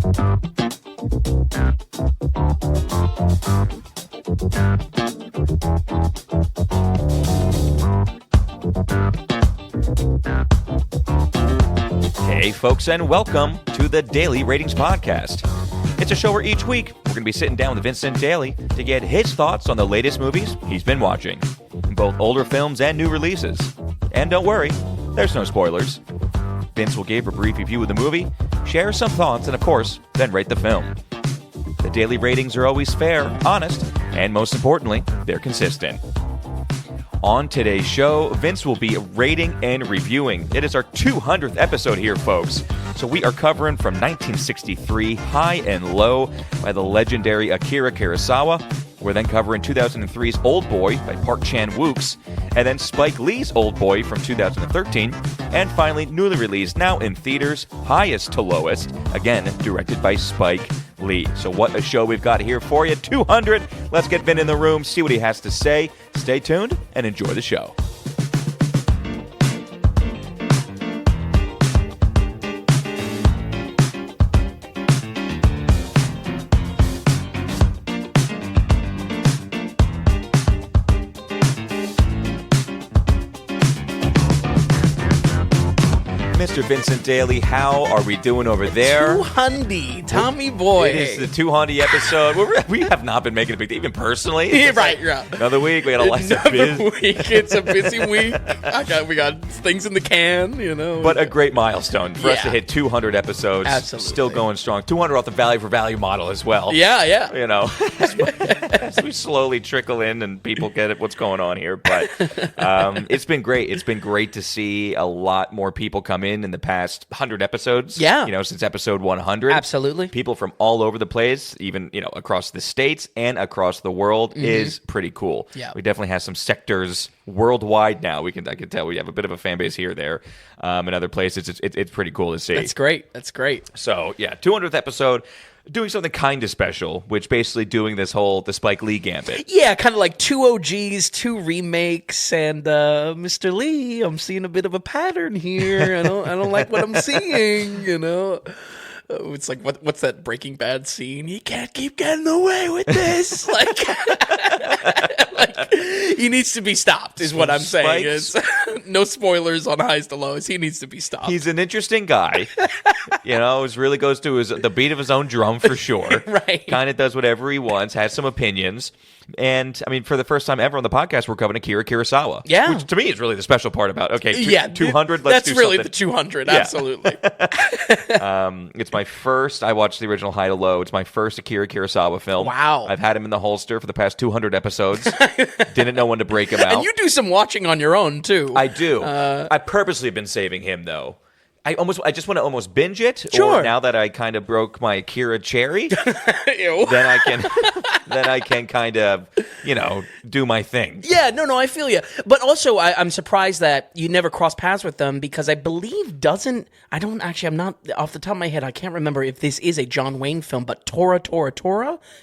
Hey, folks, and welcome to the Daily Ratings Podcast. It's a show where each week we're going to be sitting down with Vincent Daly to get his thoughts on the latest movies he's been watching, both older films and new releases. And don't worry, there's no spoilers. Vince will give a brief review of the movie, share some thoughts, and of course, then rate the film. The daily ratings are always fair, honest, and most importantly, they're consistent. On today's show, Vince will be rating and reviewing. It is our 200th episode here, folks. So we are covering from 1963, High and Low by the legendary Akira Kurosawa. We're then covering 2003's Oldboy by Park Chan-wook, and then Spike Lee's Oldboy from 2013, and finally, newly released, now in theaters, Highest to Lowest, again, directed by Spike Lee. So what a show we've got here for you. 200. Let's get Vin in the room, see what he has to say. Stay tuned and enjoy the show. Mr. Vincent Daly, how are we doing over there? 200, Tommy boy. It is the 200 episode. We have not been making a big deal, even personally. Yeah, right, yeah. Another week, we got a lot of biz. Week. It's a busy week. We got things in the can, you know. But a great milestone for us to hit 200 episodes. Absolutely. Still going strong. 200 off the value for value model as well. Yeah. You know, as we slowly trickle in and people get it, what's going on here. But it's been great. It's been great to see a lot more people come in the past 100 episodes. Yeah. You know, since episode 100. Absolutely. People from all over the place, even, you know, across the states and across the world is pretty cool. Yeah. We definitely have some sectors worldwide now. I can tell we have a bit of a fan base here, there, and other places. It's pretty cool to see. That's great. So, yeah, 200th episode. Doing something kind of special, which basically doing the Spike Lee gambit. Yeah, kind of like 2 OGs, 2 remakes, and Mr. Lee, I'm seeing a bit of a pattern here. I don't like what I'm seeing, you know. It's like what's that Breaking Bad scene? He can't keep getting away with this. like he needs to be stopped, is what I'm saying. Is no spoilers on Highs to Lows. He needs to be stopped. He's an interesting guy. You know, it really goes to the beat of his own drum for sure. Right. Kind of does whatever he wants, has some opinions. And, I mean, for the first time ever on the podcast, we're covering Akira Kurosawa. Yeah. Which, to me, is really the special part about, 200, let's do something. That's really the 200, absolutely. It's my first, I watched the original High to Low. It's my first Akira Kurosawa film. Wow. I've had him in the holster for the past 200 episodes. Didn't know when to break him out. And you do some watching on your own, too. I do. I purposely have been saving him, though. I just want to almost binge it. Sure. Or now that I kind of broke my Akira cherry, Ew. then I can kind of, you know, do my thing. Yeah, no, I feel you. But also, I'm surprised that you never cross paths with them because I believe I'm not, off the top of my head, I can't remember if this is a John Wayne film, but Tora,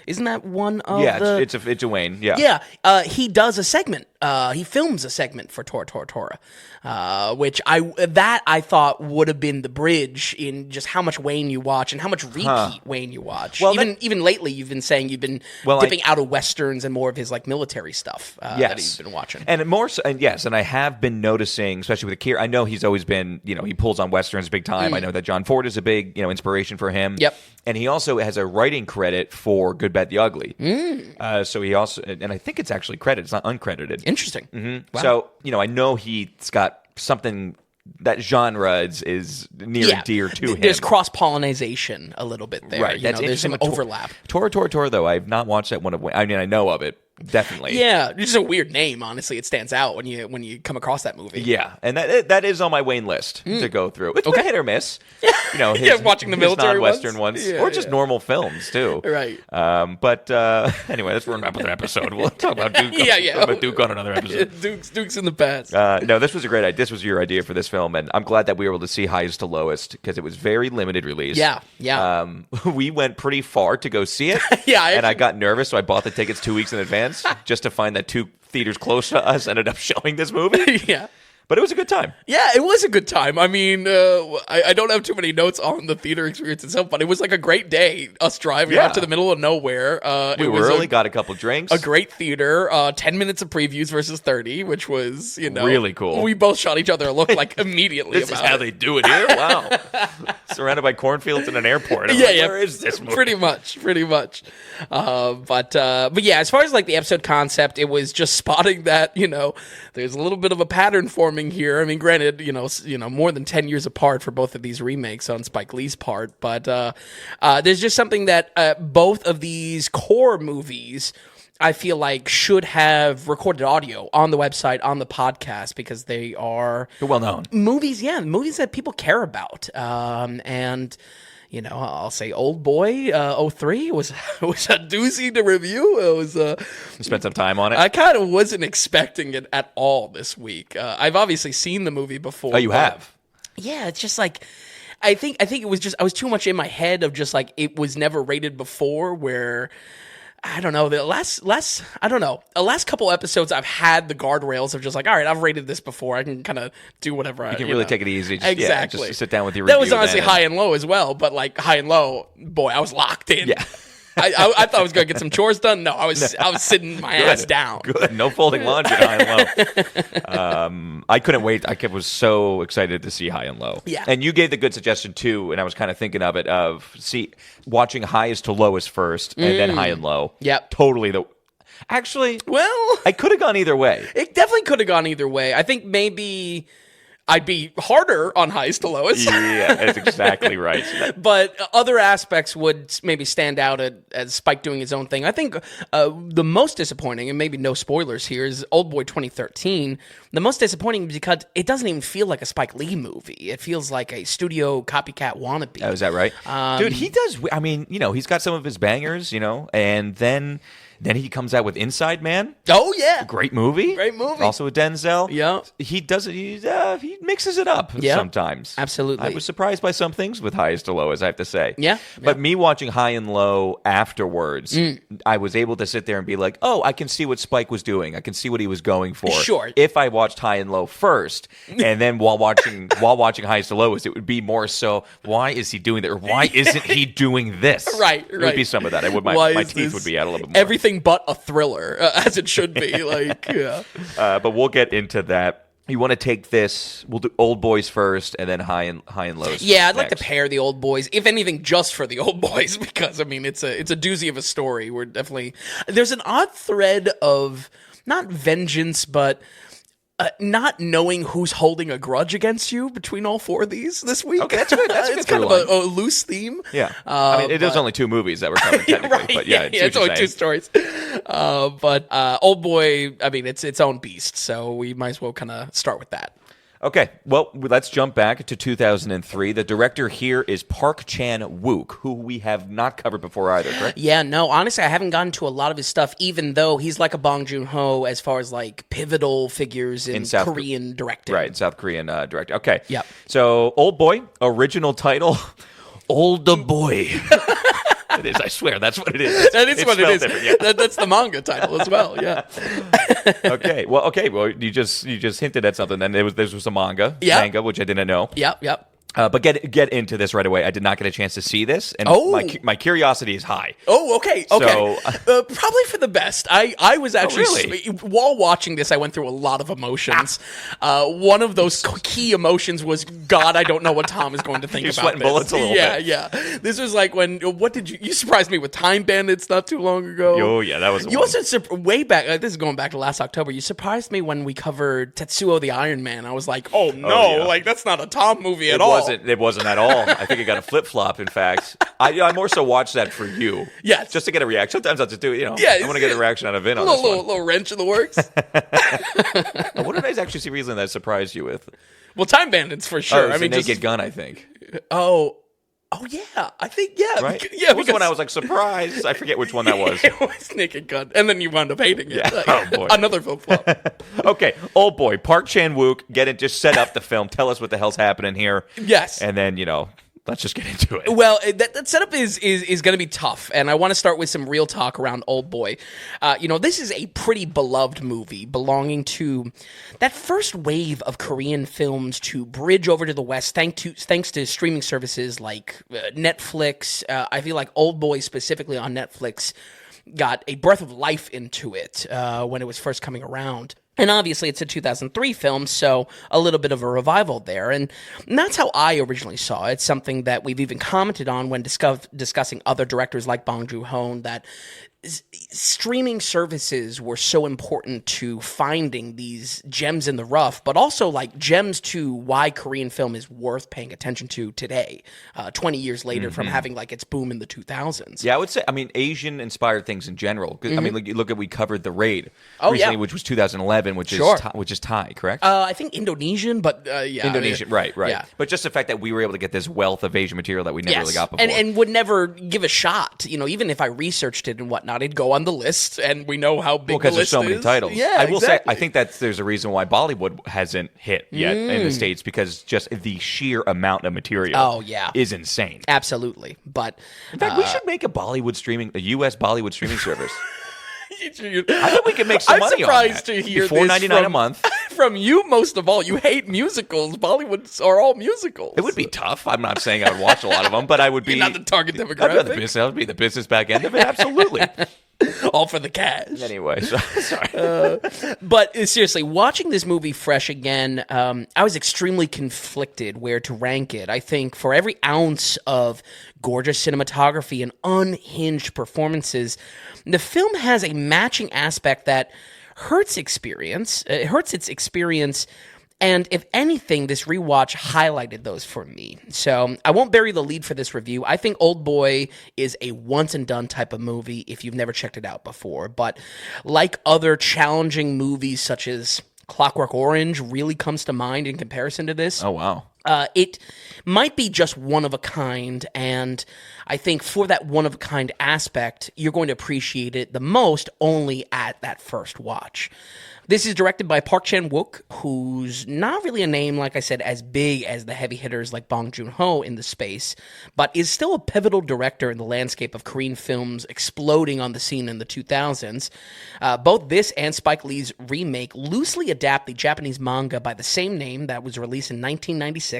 isn't that one of the... Yeah, it's a Wayne, yeah. Yeah, he does a segment. He films a segment for Tora, which I thought would have been the bridge in just how much Wayne you watch and how much repeat Wayne you watch. Well, even lately, you've been saying you've been dipping out of westerns and more of his like military stuff that he's been watching. And more so, and I have been noticing, especially with Akira. I know he's always been, you know, he pulls on westerns big time. I know that John Ford is a big, you know, inspiration for him. Yep. And he also has a writing credit for Good, Bad, the Ugly. So he also, and I think it's actually credited. It's not uncredited. Interesting. Wow. So, you know, I know he's got something, that genre is near and dear to him. There's cross-pollination a little bit there. Right. You know, there's some overlap. Tora, though, I've not watched that one. I mean, I know of it. Definitely. Yeah, it's just a weird name, honestly. It stands out when you come across that movie. Yeah, and that is on my Wayne list to go through. It's a hit or miss. You know, watching the military non-Western ones, or just normal films too. Right. But anyway, let's run up with an episode. We'll talk about Duke. Talk about Duke on another episode. Duke's in the past. No, this was a great idea. This was your idea for this film, and I'm glad that we were able to see Highest to Lowest because it was very limited release. Yeah. We went pretty far to go see it. And I got nervous, so I bought the tickets 2 weeks in advance just to find that two theaters close to us ended up showing this movie. Yeah. But it was a good time. Yeah, it was a good time. I mean, I don't have too many notes on the theater experience itself, but it was like a great day. Us driving out to the middle of nowhere. We were early, got a couple drinks. A great theater. 10 minutes of previews versus 30, which was, really cool. We both shot each other a look like immediately. This is how they do it here? Wow. Surrounded by cornfields in an airport. Where is this movie? Pretty much. But yeah, as far as like the episode concept, it was just spotting that, there's a little bit of a pattern forming here. I mean, granted, more than 10 years apart for both of these remakes on Spike Lee's part, but there's just something that both of these core movies, I feel like, should have recorded audio on the website, on the podcast, because they are well known movies that people care about. And I'll say Oldboy 03 was a doozy to review. It was you spent some time on it. I kind of wasn't expecting it at all this week. I've obviously seen the movie before. Oh, you have? Yeah, it's just like I think it was just I was too much in my head of just like it was never rated before, where I don't know, the last couple episodes I've had the guardrails of just like, all right, I've rated this before. I can kind of do whatever you can really take it easy. Exactly. Just sit down with your review. That was honestly high and low as well, but like high and low, boy, I was locked in. Yeah. I thought I was going to get some chores done. No, I was sitting my ass down. Good. No folding laundry at High and Low. I couldn't wait. I was so excited to see High and Low. Yeah. And you gave the good suggestion too, and I was kind of thinking of it watching highest to lowest first and then High and Low. Yep. Totally Actually, well, I could have gone either way. It definitely could have gone either way. I think maybe I'd be harder on highest to lowest. Yeah, that's exactly right. But other aspects would maybe stand out as Spike doing his own thing. I think the most disappointing, and maybe no spoilers here, is Oldboy 2013. The most disappointing because it doesn't even feel like a Spike Lee movie. It feels like a studio copycat wannabe. Oh, is that right? Dude, he does. I mean, he's got some of his bangers, and then he comes out with Inside Man. Oh, yeah. Great movie. Also with Denzel. Yeah. He does it. He mixes it up sometimes. Absolutely. I was surprised by some things with Highest to Lowest, I have to say. Yeah. But me watching High and Low afterwards, I was able to sit there and be like, oh, I can see what Spike was doing. I can see what he was going for. Sure. If I watched High and Low first, and then while watching Highest to Lowest, it would be more so, why is he doing that? Or why isn't he doing this? Right. It would be some of that. My teeth would be out a little bit more. Everything but a thriller, as it should be. But we'll get into that. You want to take this? We'll do Old Boys first, and then high and lows. Yeah, I'd like to pair the Old Boys, if anything, just for the Old Boys, because I mean it's a doozy of a story. There's an odd thread of not vengeance, but not knowing who's holding a grudge against you between all four of these this week. Okay, that's good. It's kind of a loose theme. Yeah, I mean, it is only two movies that we're covering technically, right, but yeah, it's only two stories. But Old Boy, I mean, it's its own beast, so we might as well kind of start with that. Okay, well, let's jump back to 2003. The director here is Park Chan-wook, who we have not covered before either, correct? Yeah, no, honestly, I haven't gotten to a lot of his stuff, even though he's like a Bong Joon-ho as far as like pivotal figures in Korean directing. Right, South Korean director. Okay. Yep. So, Old Boy, original title, Oldboy. It is, I swear, that's what it is. That is what it is. Yeah. That's the manga title as well, yeah. Okay, well, you just hinted at something, then this was a manga, which I didn't know. Yep. But get into this right away. I did not get a chance to see this, and my curiosity is high. Oh, okay. So, probably for the best. I was actually while watching this, I went through a lot of emotions. One of those key emotions was, God, I don't know what Tom is going to think You're about sweating this. bullets a little bit. Yeah. This was like when you surprised me with Time Bandits not too long ago. Oh yeah, that was. You also way back. This is going back to last October. You surprised me when we covered Tetsuo the Iron Man. I was like, oh no, like that's not a Tom movie at all. It wasn't at all. I think it got a flip-flop, in fact. I more so watched that for you. Yes. Just to get a reaction. Sometimes I'll just do it, Yeah, I want to get a reaction out of Vin on this one. Little wrench in the works. What did I actually see recently that surprised you with? Well, Time Bandits for sure. I mean, Naked Gun, I think. Oh yeah. I think, yeah. Right? Yeah, it was the one I was like, surprised. I forget which one that was. It was Naked Gun. And then you wound up hating it. Yeah. Oh, boy. Another flip-flop. Okay. Old Boy. Park Chan-wook. Just set up the film. Tell us what the hell's happening here. Yes. And then, let's just get into it. Well, that setup is going to be tough, and I want to start with some real talk around Oldboy. This is a pretty beloved movie belonging to that first wave of Korean films to bridge over to the West thanks to streaming services like Netflix. I feel like Oldboy, specifically on Netflix, got a breath of life into it when it was first coming around. And obviously, it's a 2003 film, so a little bit of a revival there. And that's how I originally saw it. It's something that we've even commented on when discussing other directors like Bong Joon-ho, that streaming services were so important to finding these gems in the rough, but also like gems to why Korean film is worth paying attention to today, 20 years later from having like its boom in the 2000s. Yeah, I would say, Asian-inspired things in general. You look at, we covered The Raid recently, which was 2011, which is Thai, correct? I think Indonesian, but yeah. Indonesian, right. Yeah. But just the fact that we were able to get this wealth of Asian material that we never really got before. And would never give a shot. Even if I researched it and whatnot, it'd go on the list, and we know how big the list is. Because there's so many titles. Yeah, I will say, I think there's a reason why Bollywood hasn't hit yet in the States, because just the sheer amount of material is insane. Absolutely. But in fact, we should make a U.S. Bollywood streaming service. I think we could make some money on that. I'm surprised to hear this $4.99 a month. From you, most of all. You hate musicals. Bollywoods are all musicals. It would be tough. I'm not saying I would watch a lot of them, but I would be... You're not the target demographic. I would be the business back end of it, absolutely. All for the cash. Anyway, sorry. But seriously, watching this movie fresh again, I was extremely conflicted where to rank it. I think for every ounce of gorgeous cinematography and unhinged performances, the film has a matching aspect that hurts its experience. And if anything, this rewatch highlighted those for me. So I won't bury the lead for this review. I think Oldboy is a once-and-done type of movie if you've never checked it out before. But like other challenging movies such as Clockwork Orange really comes to mind in comparison to this. Oh, wow. It might be just one of a kind, and I think for that one of a kind aspect, you're going to appreciate it the most only at that first watch. This is directed by Park Chan-wook, who's not really a name, like I said, as big as the heavy hitters like Bong Joon-ho in the space, but is still a pivotal director in the landscape of Korean films exploding on the scene in the 2000s. Both this and Spike Lee's remake loosely adapt the Japanese manga by the same name that was released in 1996.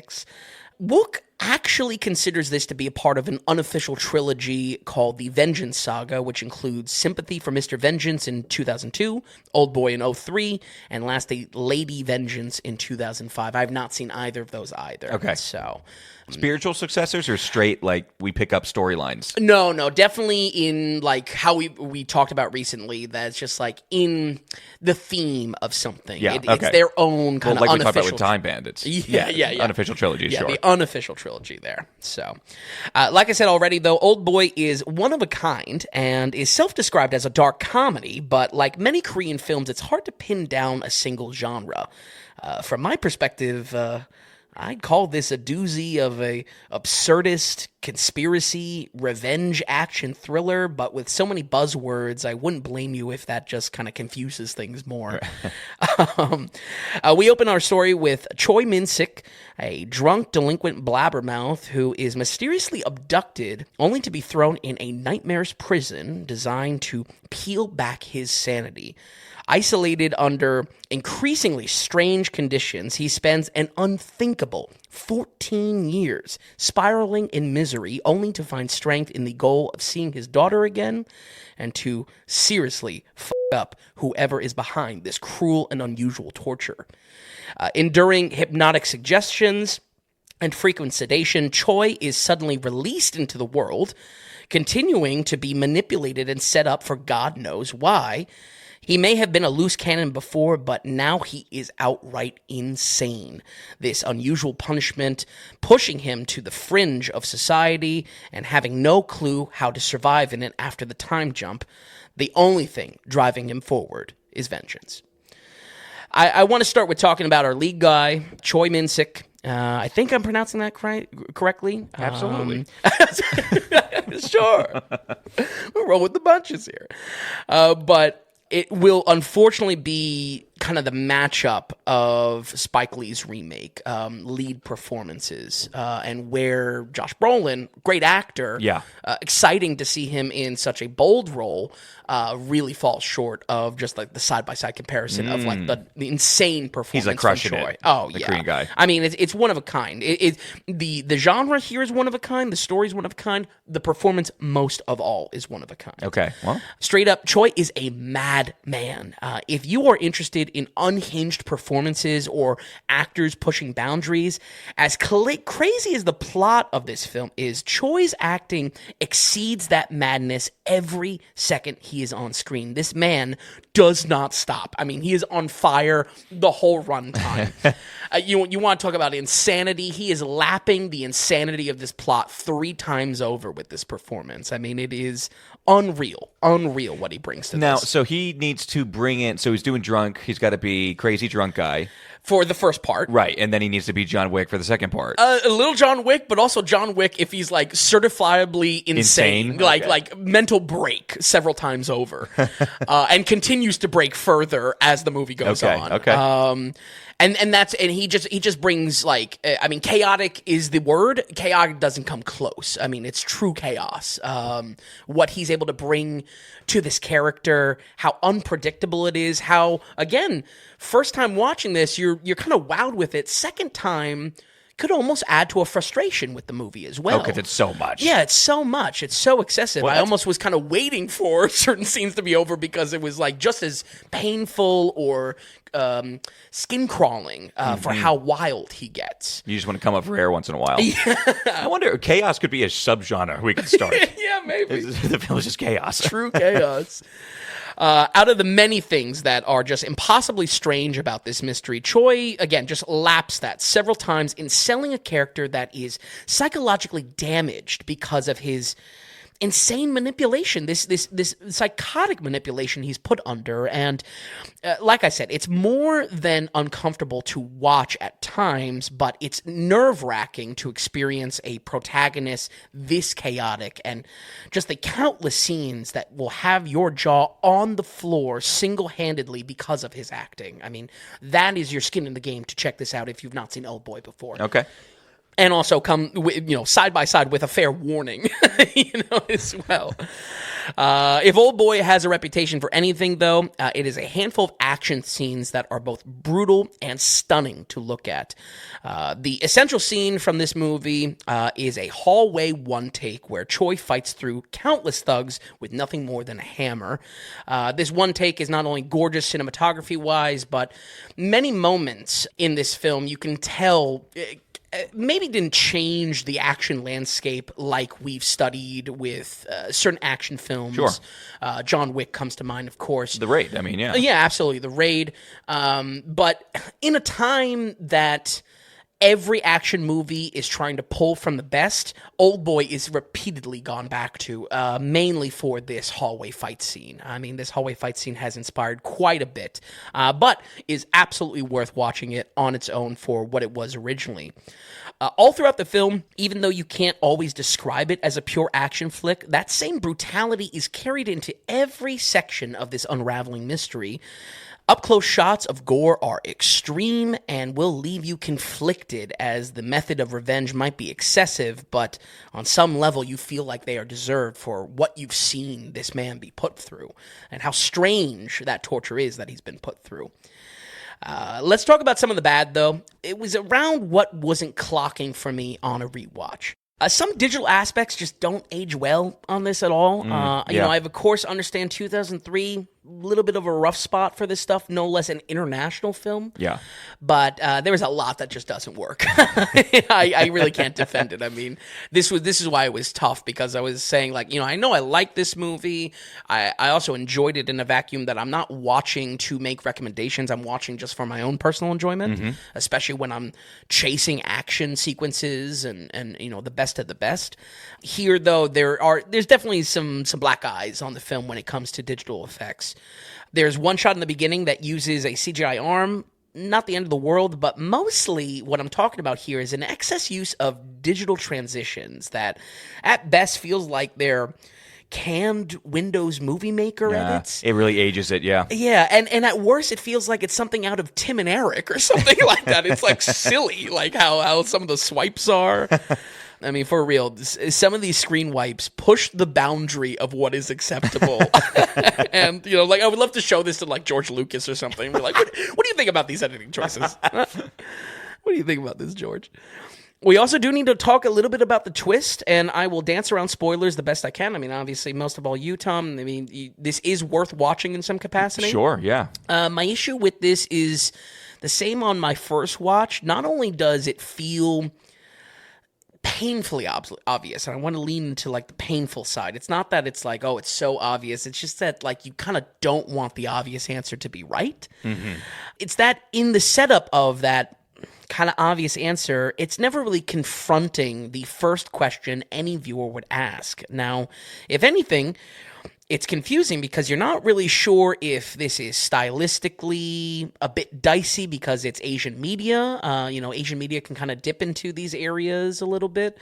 Wook actually considers this to be a part of an unofficial trilogy called the Vengeance Saga, which includes Sympathy for Mr. Vengeance in 2002, Oldboy in 2003, and lastly, Lady Vengeance in 2005. I've not seen either of those either. Okay. So, spiritual successors or straight, like, we pick up storylines? No, definitely in, like, how we talked about recently, that's just, like, in the theme of something. Yeah, It's their own kind of like unofficial... we talked about with Time Bandits. Yeah. Unofficial trilogy, yeah, sure. The unofficial trilogy there. So, like I said already, though, Oldboy is one of a kind and is self-described as a dark comedy, but like many Korean films, it's hard to pin down a single genre. From my perspective... I'd call this a doozy of a absurdist conspiracy revenge action thriller, but with so many buzzwords, I wouldn't blame you if that just kind of confuses things more. We open our story with Choi Min-sik, a drunk, delinquent blabbermouth who is mysteriously abducted, only to be thrown in a nightmarish prison designed to peel back his sanity. Isolated under increasingly strange conditions, he spends an unthinkable 14 years spiraling in misery, only to find strength in the goal of seeing his daughter again and to seriously f*** up whoever is behind this cruel and unusual torture. Enduring hypnotic suggestions and frequent sedation, Choi is suddenly released into the world, continuing to be manipulated and set up for God knows why. He may have been a loose cannon before, but now he is outright insane. This unusual punishment pushing him to the fringe of society and having no clue how to survive in it after the time jump. The only thing driving him forward is vengeance. I want to start with talking about our lead guy, Choi Min-sik. I think I'm pronouncing that correctly. Absolutely. Sure. We'll roll with the bunches here. But it will unfortunately be kind of the matchup of Spike Lee's remake, lead performances, and where Josh Brolin, great actor, exciting to see him in such a bold role, really falls short of just like the side-by-side comparison of like the insane performance. He's like crushing from Troy. it. Oh, the yeah. Korean guy. I mean, it's one of a kind. The genre here is one of a kind. The story is one of a kind. The performance, most of all, is one of a kind. Okay, well. Straight up, Choi is a madman. If you are interested in unhinged performances or actors pushing boundaries, as crazy as the plot of this film is, Choi's acting exceeds that madness every second he is on screen. This man does not stop. I mean, he is on fire the whole runtime. You want to talk about insanity? He is lapping the insanity of this plot 3 times over with this performance. I mean, it is unreal what he brings to now, this. so he needs to bring in, so he's doing drunk, he's got to be crazy drunk guy. For the first part. Right, and then he needs to be John Wick for the second part. A little John Wick, but also John Wick if he's like certifiably insane? Like mental break several times over, and continues to break further as the movie goes on. Okay. And he just brings like, I mean, chaotic is the word. Chaotic doesn't come close. I mean, it's true chaos. What he's able to bring to this character, how unpredictable it is, how, again, first time watching this, you're kind of wowed with it. Second time could almost add to a frustration with the movie as well. Oh, because it's so much. Yeah, it's so much. It's so excessive. Well, I almost was kind of waiting for certain scenes to be over because it was like just as painful or skin crawling for how wild he gets. You just want to come up for air once in a while. I wonder, chaos could be a subgenre we could start. Yeah, maybe. The film is just chaos. True chaos. Out of the many things that are just impossibly strange about this mystery, Choi, again, just laps that several times in selling a character that is psychologically damaged because of his insane manipulation, this psychotic manipulation he's put under. And like I said, it's more than uncomfortable to watch at times, but it's nerve-wracking to experience a protagonist this chaotic, and just the countless scenes that will have your jaw on the floor single-handedly because of his acting. I mean, that is your skin in the game to check this out if you've not seen Oldboy before. Okay. And also come, side by side with a fair warning, as well. If Oldboy has a reputation for anything, though, it is a handful of action scenes that are both brutal and stunning to look at. The essential scene from this movie is a hallway one-take where Choi fights through countless thugs with nothing more than a hammer. This one take is not only gorgeous cinematography-wise, but many moments in this film you can tell maybe didn't change the action landscape like we've studied with certain action films. Sure. John Wick comes to mind, of course. The Raid, I mean, yeah. Yeah, absolutely, The Raid. But in a time that every action movie is trying to pull from the best, Oldboy is repeatedly gone back to, mainly for this hallway fight scene. I mean, this hallway fight scene has inspired quite a bit, but is absolutely worth watching it on its own for what it was originally. All throughout the film, even though you can't always describe it as a pure action flick, that same brutality is carried into every section of this unraveling mystery. Up-close shots of gore are extreme and will leave you conflicted, as the method of revenge might be excessive, but on some level you feel like they are deserved for what you've seen this man be put through, and how strange that torture is that he's been put through. Let's talk about some of the bad, though. It was around what wasn't clocking for me on a rewatch. Some digital aspects just don't age well on this at all. I of course understand 2003, a little bit of a rough spot for this stuff, no less an international film. Yeah. But there was a lot that just doesn't work. I really can't defend it. I mean, this is why it was tough, because I was saying, like, I know I like this movie. I also enjoyed it in a vacuum that I'm not watching to make recommendations. I'm watching just for my own personal enjoyment, especially when I'm chasing action sequences and the best of the best. Here, though, there's definitely some black eyes on the film when it comes to digital effects. There's one shot in the beginning that uses a CGI arm. Not the end of the world, but mostly what I'm talking about here is an excess use of digital transitions that at best feels like they're canned Windows Movie Maker edits. It really ages it, yeah. Yeah, and at worst, it feels like it's something out of Tim and Eric or something like that. It's like silly, like how some of the swipes are. I mean, for real, some of these screen wipes push the boundary of what is acceptable. And, like, I would love to show this to, like, George Lucas or something. We're like, what do you think about these editing choices? What do you think about this, George? We also do need to talk a little bit about the twist, and I will dance around spoilers the best I can. I mean, obviously, most of all you, Tom. I mean, this is worth watching in some capacity. Sure, yeah. My issue with this is the same on my first watch. Not only does it feel painfully obvious, and I want to lean into like the painful side. It's not that it's like, oh, it's so obvious. It's just that like you kind of don't want the obvious answer to be right. Mm-hmm. It's that in the setup of that kind of obvious answer, it's never really confronting the first question any viewer would ask. Now, if anything, it's confusing because you're not really sure if this is stylistically a bit dicey because it's Asian media. Asian media can kind of dip into these areas a little bit.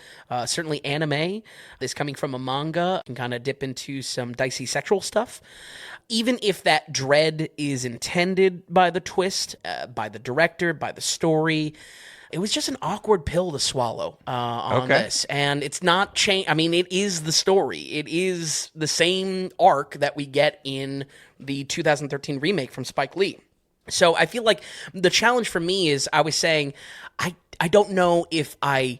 Certainly anime, this coming from a manga, can kind of dip into some dicey sexual stuff. Even if that dread is intended by the twist, by the director, by the story, it was just an awkward pill to swallow on this. And it's not change. I mean, it is the story. It is the same arc that we get in the 2013 remake from Spike Lee. So I feel like the challenge for me is I was saying, I don't know if I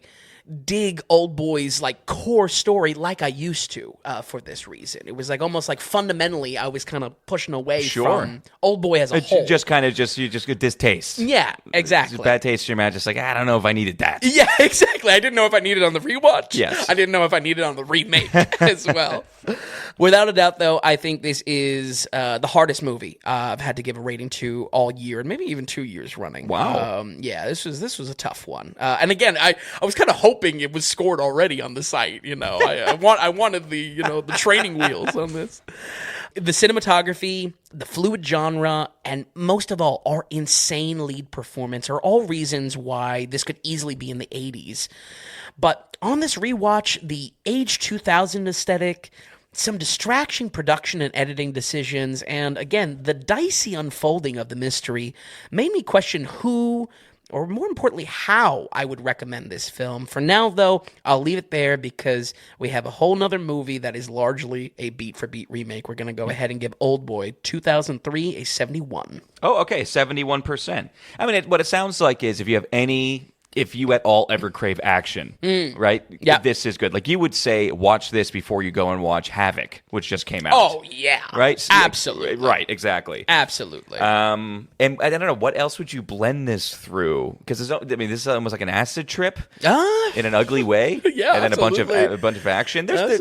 dig Oldboy's like core story like I used to for this reason. It was like almost like fundamentally I was kind of pushing away from Oldboy as a whole. You just get distaste. Yeah, exactly. Just bad taste in your mouth. Just like, I don't know if I needed that. Yeah, exactly. I didn't know if I needed it on the rewatch. Yes. I didn't know if I needed it on the remake as well. Without a doubt, though, I think this is the hardest movie I've had to give a rating to all year, and maybe even 2 years running. Wow. This was a tough one. And again, I was kind of hoping it was scored already on the site. I wanted the the training wheels on this. The cinematography, the fluid genre, and most of all, our insane lead performance are all reasons why this could easily be in the 80s. But on this rewatch, the age 2000 aesthetic, some distraction production and editing decisions, and again, the dicey unfolding of the mystery made me question who, or more importantly, how I would recommend this film. For now, though, I'll leave it there because we have a whole nother movie that is largely a beat-for-beat remake. We're going to go ahead and give Oldboy 2003 a 71. Oh, okay, 71%. I mean, what it sounds like is if you at all ever crave action, right? Yeah. This is good. Like you would say, watch this before you go and watch Havoc, which just came out. Oh, yeah. Right? Absolutely. Right, exactly. Absolutely. And I don't know, what else would you blend this through? Because this is almost like an acid trip in an ugly way. Yeah, and then absolutely. a bunch of action. There's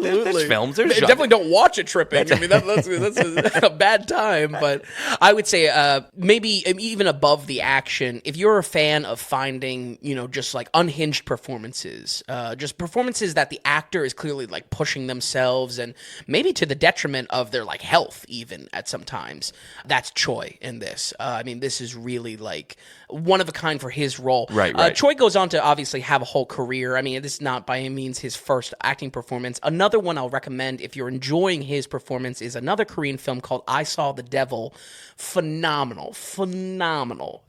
films. There's definitely don't watch it tripping. I mean, that's a bad time. But I would say maybe even above the action, if you're a fan of finding, just like unhinged performances, just performances that the actor is clearly like pushing themselves and maybe to the detriment of their like health even at some times. That's Choi in this. This is really like one of a kind for his role. Right. Choi goes on to obviously have a whole career. This is not by any means his first acting performance. Another one I'll recommend if you're enjoying his performance is another Korean film called I Saw the Devil. Phenomenal.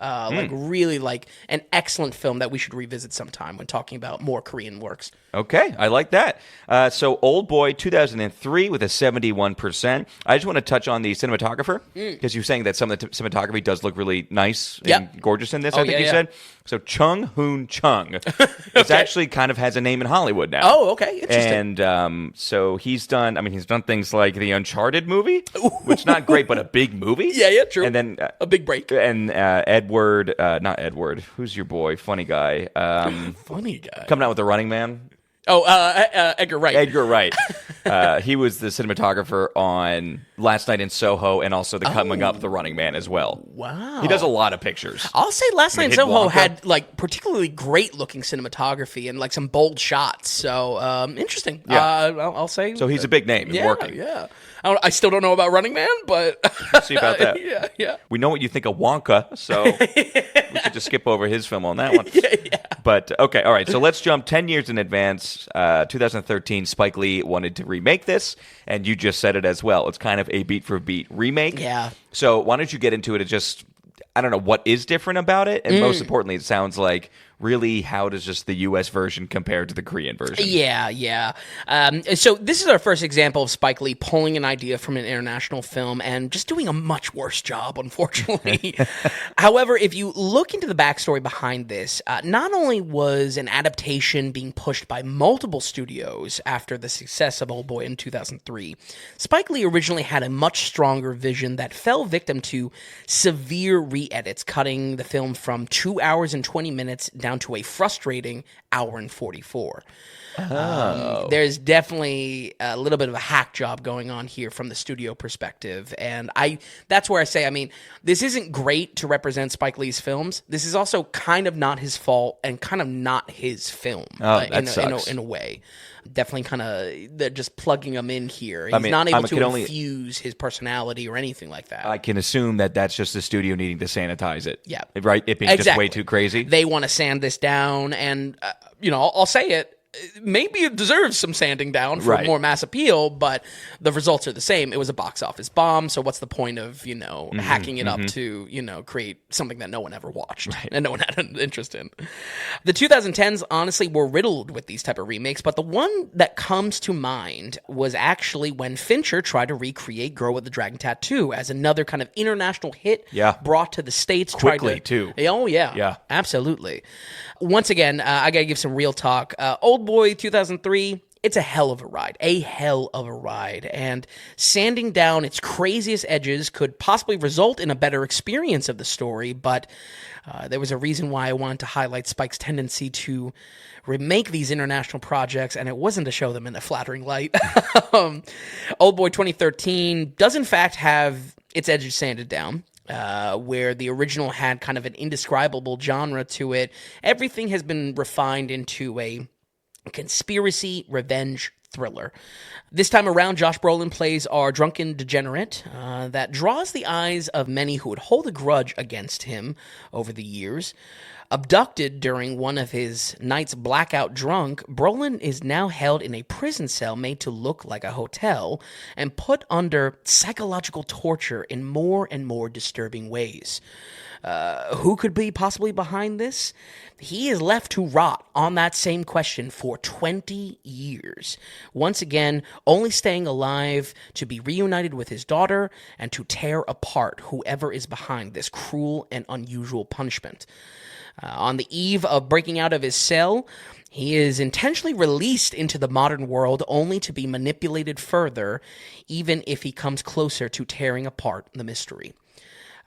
Like really like an excellent film that we should revisit sometime when talking about more Korean works. Okay, I like that. So Oldboy 2003 with a 71%. I just want to touch on the cinematographer because you're saying that some of the cinematography does look really nice and gorgeous in this, I think you said. So Chung Hoon Chung. It's actually kind of has a name in Hollywood now. Oh, okay. Interesting. And so he's done things like the Uncharted movie, which is not great, but a big movie. Yeah, true. And then a big break. And not Edward, who's your boy? Funny guy. Funny guy. Coming out with The Running Man. Oh, Edgar Wright. Edgar Wright. He was the cinematographer on Last Night in Soho and also the Coming Up The Running Man as well. Wow. He does a lot of pictures. I'll say Last Night in Soho had like particularly great looking cinematography and like some bold shots. So interesting. Yeah. I'll say. So he's a big name in working. Yeah. I still don't know about Running Man, but we'll see about that. Yeah. We know what you think of Wonka, so we could just skip over his film on that one. Yeah. But okay, all right. So let's jump 10 years in advance. 2013, Spike Lee wanted to remake this, and you just said it as well. It's kind of a beat-for-beat remake. Yeah. So why don't you get into it? I don't know what is different about it, and most importantly, it sounds like really how does just the U.S. version compare to the Korean version? Yeah. So this is our first example of Spike Lee pulling an idea from an international film and just doing a much worse job, unfortunately. However, if you look into the backstory behind this, not only was an adaptation being pushed by multiple studios after the success of Oldboy in 2003, Spike Lee originally had a much stronger vision that fell victim to severe re-edits, cutting the film from 2 hours and 20 minutes down to a frustrating hour and 44. There's definitely a little bit of a hack job going on here from the studio perspective, and that's where I say, I mean, this isn't great to represent Spike Lee's films. This is also kind of not his fault and kind of not his film in a way. Definitely kind of they're just plugging him in here. He's not able to infuse his personality or anything like that. I can assume that that's just the studio needing to sanitize it. Yeah. Right? It being just way too crazy. They want to sand this down, and, I'll say it. Maybe it deserves some sanding down for more mass appeal, but the results are the same. It was a box office bomb, so what's the point of, hacking it up to, create something that no one ever watched and no one had an interest in. The 2010s, honestly, were riddled with these type of remakes, but the one that comes to mind was actually when Fincher tried to recreate Girl with the Dragon Tattoo as another kind of international hit brought to the States. Quickly, too. Oh, yeah. Yeah. Absolutely. Once again, I got to give some real talk. Oldboy 2003, it's a hell of a ride. And sanding down its craziest edges could possibly result in a better experience of the story, but there was a reason why I wanted to highlight Spike's tendency to remake these international projects, and it wasn't to show them in a flattering light. Oldboy 2013 does in fact have its edges sanded down. Where the original had kind of an indescribable genre to it, everything has been refined into a conspiracy revenge thriller. This time around, Josh Brolin plays our drunken degenerate that draws the eyes of many who would hold a grudge against him over the years. Abducted during one of his nights blackout drunk, Brolin is now held in a prison cell made to look like a hotel and put under psychological torture in more and more disturbing ways. Who could be possibly behind this? He is left to rot on that same question for 20 years. Once again, only staying alive to be reunited with his daughter and to tear apart whoever is behind this cruel and unusual punishment. On the eve of breaking out of his cell, he is intentionally released into the modern world only to be manipulated further, even if he comes closer to tearing apart the mystery.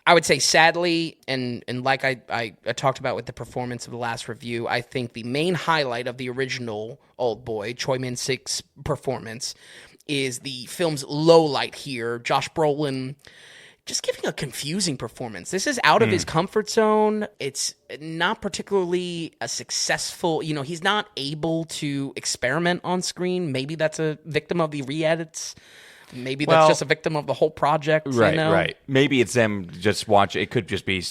I would say, sadly, and like I talked about with the performance of the last review, I think the main highlight of the original Oldboy, Choi Min-sik's performance, is the film's low light here. Josh Brolin just giving a confusing performance. This is out of his comfort zone. It's not particularly a successful, he's not able to experiment on screen. Maybe that's a victim of the re-edits. Maybe that's just a victim of the whole project. Right. Maybe it's them just watch. It could just be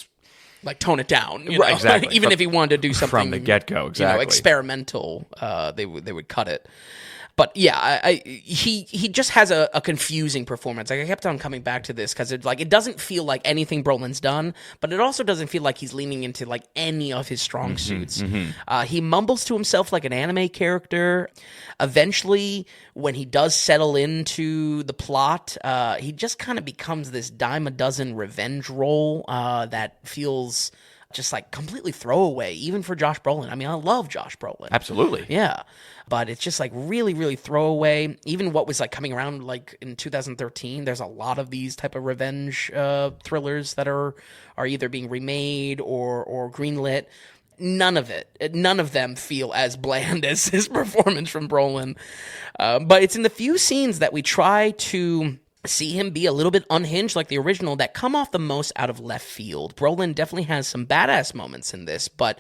like tone it down. Right, exactly. Even if he wanted to do something from the get-go, exactly. Experimental, they would cut it. But yeah, he just has a confusing performance. Like, I kept on coming back to this because it doesn't feel like anything Brolin's done, but it also doesn't feel like he's leaning into like any of his strong suits. He mumbles to himself like an anime character. Eventually, when he does settle into the plot, he just kind of becomes this dime a dozen revenge role that feels just like completely throwaway, even for Josh Brolin. I mean, I love Josh Brolin. Absolutely. Yeah. But it's just like really, really throwaway. Even what was like coming around like in 2013, there's a lot of these type of revenge thrillers that are either being remade or greenlit. None of them feel as bland as his performance from Brolin. But it's in the few scenes that we try to see him be a little bit unhinged like the original that come off the most out of left field. Brolin definitely has some badass moments in this, but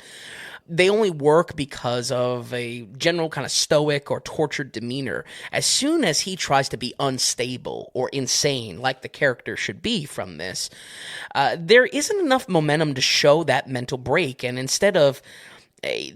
they only work because of a general kind of stoic or tortured demeanor. As soon as he tries to be unstable or insane, like the character should be from this, there isn't enough momentum to show that mental break. And instead of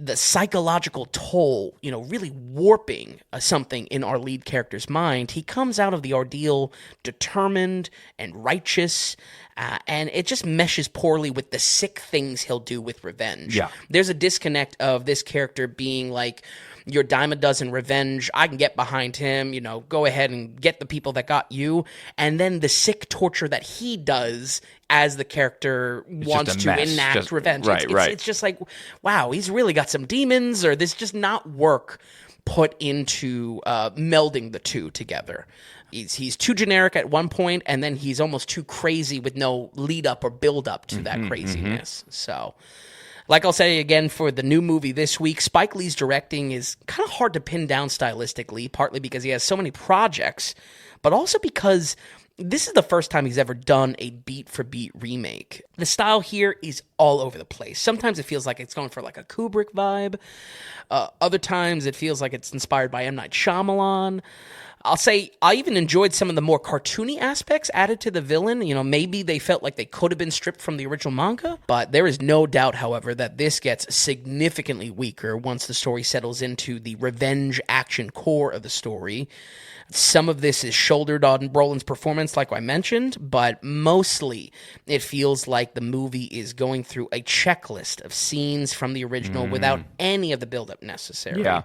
the psychological toll, really warping something in our lead character's mind. He comes out of the ordeal determined and righteous, and it just meshes poorly with the sick things he'll do with revenge. Yeah. There's a disconnect of this character being like, your dime a dozen revenge, I can get behind him, go ahead and get the people that got you. And then the sick torture that he does as the character wants to enact revenge. Right. It's just like, wow, he's really got some demons, or there's just not work put into melding the two together. He's too generic at one point, and then he's almost too crazy with no lead up or build up to that craziness. So, like I'll say again for the new movie this week, Spike Lee's directing is kind of hard to pin down stylistically, partly because he has so many projects, but also because this is the first time he's ever done a beat-for-beat remake. The style here is all over the place. Sometimes it feels like it's going for like a Kubrick vibe. Other times it feels like it's inspired by M. Night Shyamalan. I'll say I even enjoyed some of the more cartoony aspects added to the villain. Maybe they felt like they could have been stripped from the original manga. But there is no doubt, however, that this gets significantly weaker once the story settles into the revenge action core of the story. Some of this is shouldered on Brolin's performance, like I mentioned, but mostly it feels like the movie is going through a checklist of scenes from the original without any of the buildup necessary. Yeah.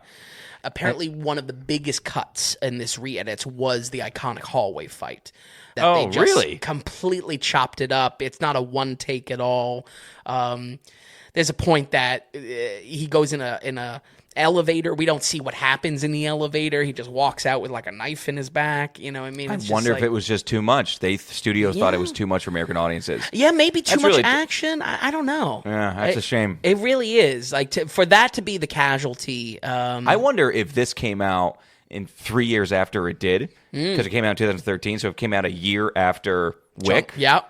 Apparently, one of the biggest cuts in this re-edits was the iconic hallway fight. That they just really? Completely chopped it up. It's not a one take at all. There's a point that he goes in a elevator. We don't see what happens in the elevator. He just walks out with like a knife in his back. I wonder if it was just too much. Studios thought it was too much for American audiences. Yeah, maybe too much action. I don't know. Yeah, that's a shame. It really is. Like for that to be the casualty. I wonder if this came out in 3 years after it did, because it came out in 2013. So it came out a year after Wick. Yeah.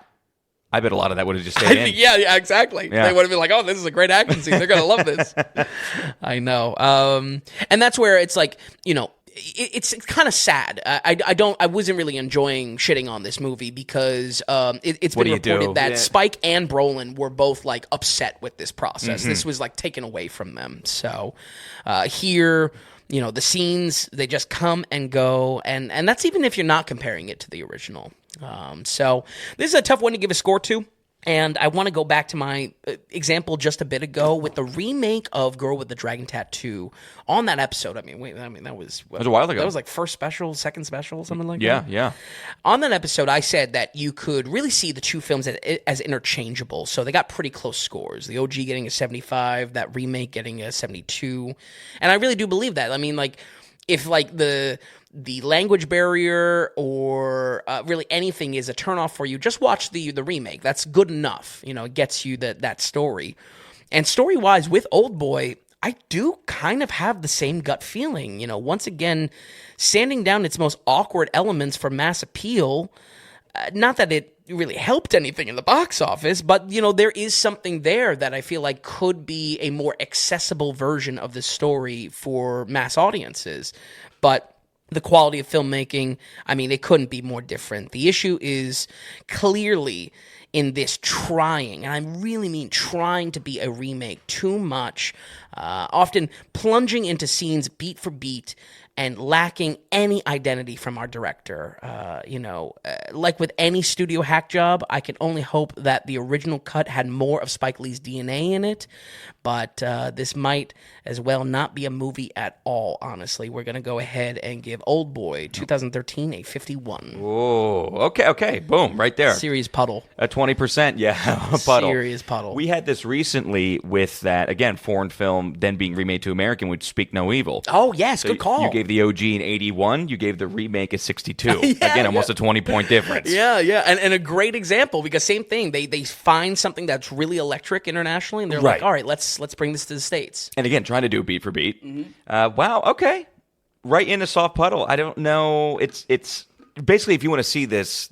I bet a lot of that would have just stayed in. Yeah, exactly. Yeah. They would have been like, oh, this is a great action scene. They're going to love this. I know. And that's where it's like, it's kind of sad. I wasn't really enjoying shitting on this movie because it's been reported that Spike and Brolin were both like upset with this process. This was like taken away from them. So here, the scenes, they just come and go. And that's even if you're not comparing it to the original. So this is a tough one to give a score to. And I want to go back to my example just a bit ago with the remake of Girl with the Dragon Tattoo. On that episode, that was a while ago. That was like first special, second special, something like that. Yeah. On that episode, I said that you could really see the two films as interchangeable. So they got pretty close scores. The OG getting a 75, that remake getting a 72. And I really do believe that. I mean, like, if like the language barrier or really anything is a turnoff for you, just watch the remake. That's good enough. It gets you that story. And story-wise, with Oldboy, I do kind of have the same gut feeling. Once again, sanding down its most awkward elements for mass appeal. Not that it really helped anything in the box office, but, there is something there that I feel like could be a more accessible version of the story for mass audiences. But the quality of filmmaking, it couldn't be more different. The issue is clearly in this trying, and I really mean trying to be a remake too much, often plunging into scenes beat for beat and lacking any identity from our director. Like with any studio hack job, I can only hope that the original cut had more of Spike Lee's DNA in it, but this might as well not be a movie at all, honestly. We're going to go ahead and give Oldboy 2013 a 51. Oh, okay. Boom, right there. Serious puddle. A 20%, yeah, a puddle. Serious puddle. We had this recently with that, again, foreign film, then being remade to American, with Speak No Evil. Oh, yes, So good call. You gave the OG an 81, you gave the remake a 62. Again, almost a 20-point difference. Yeah, and a great example, because same thing, they find something that's really electric internationally, and they're like, all right, let's bring this to the States. And again, trying to do beat for beat. Wow, okay. Right in a soft puddle. I don't know. It's basically, if you want to see this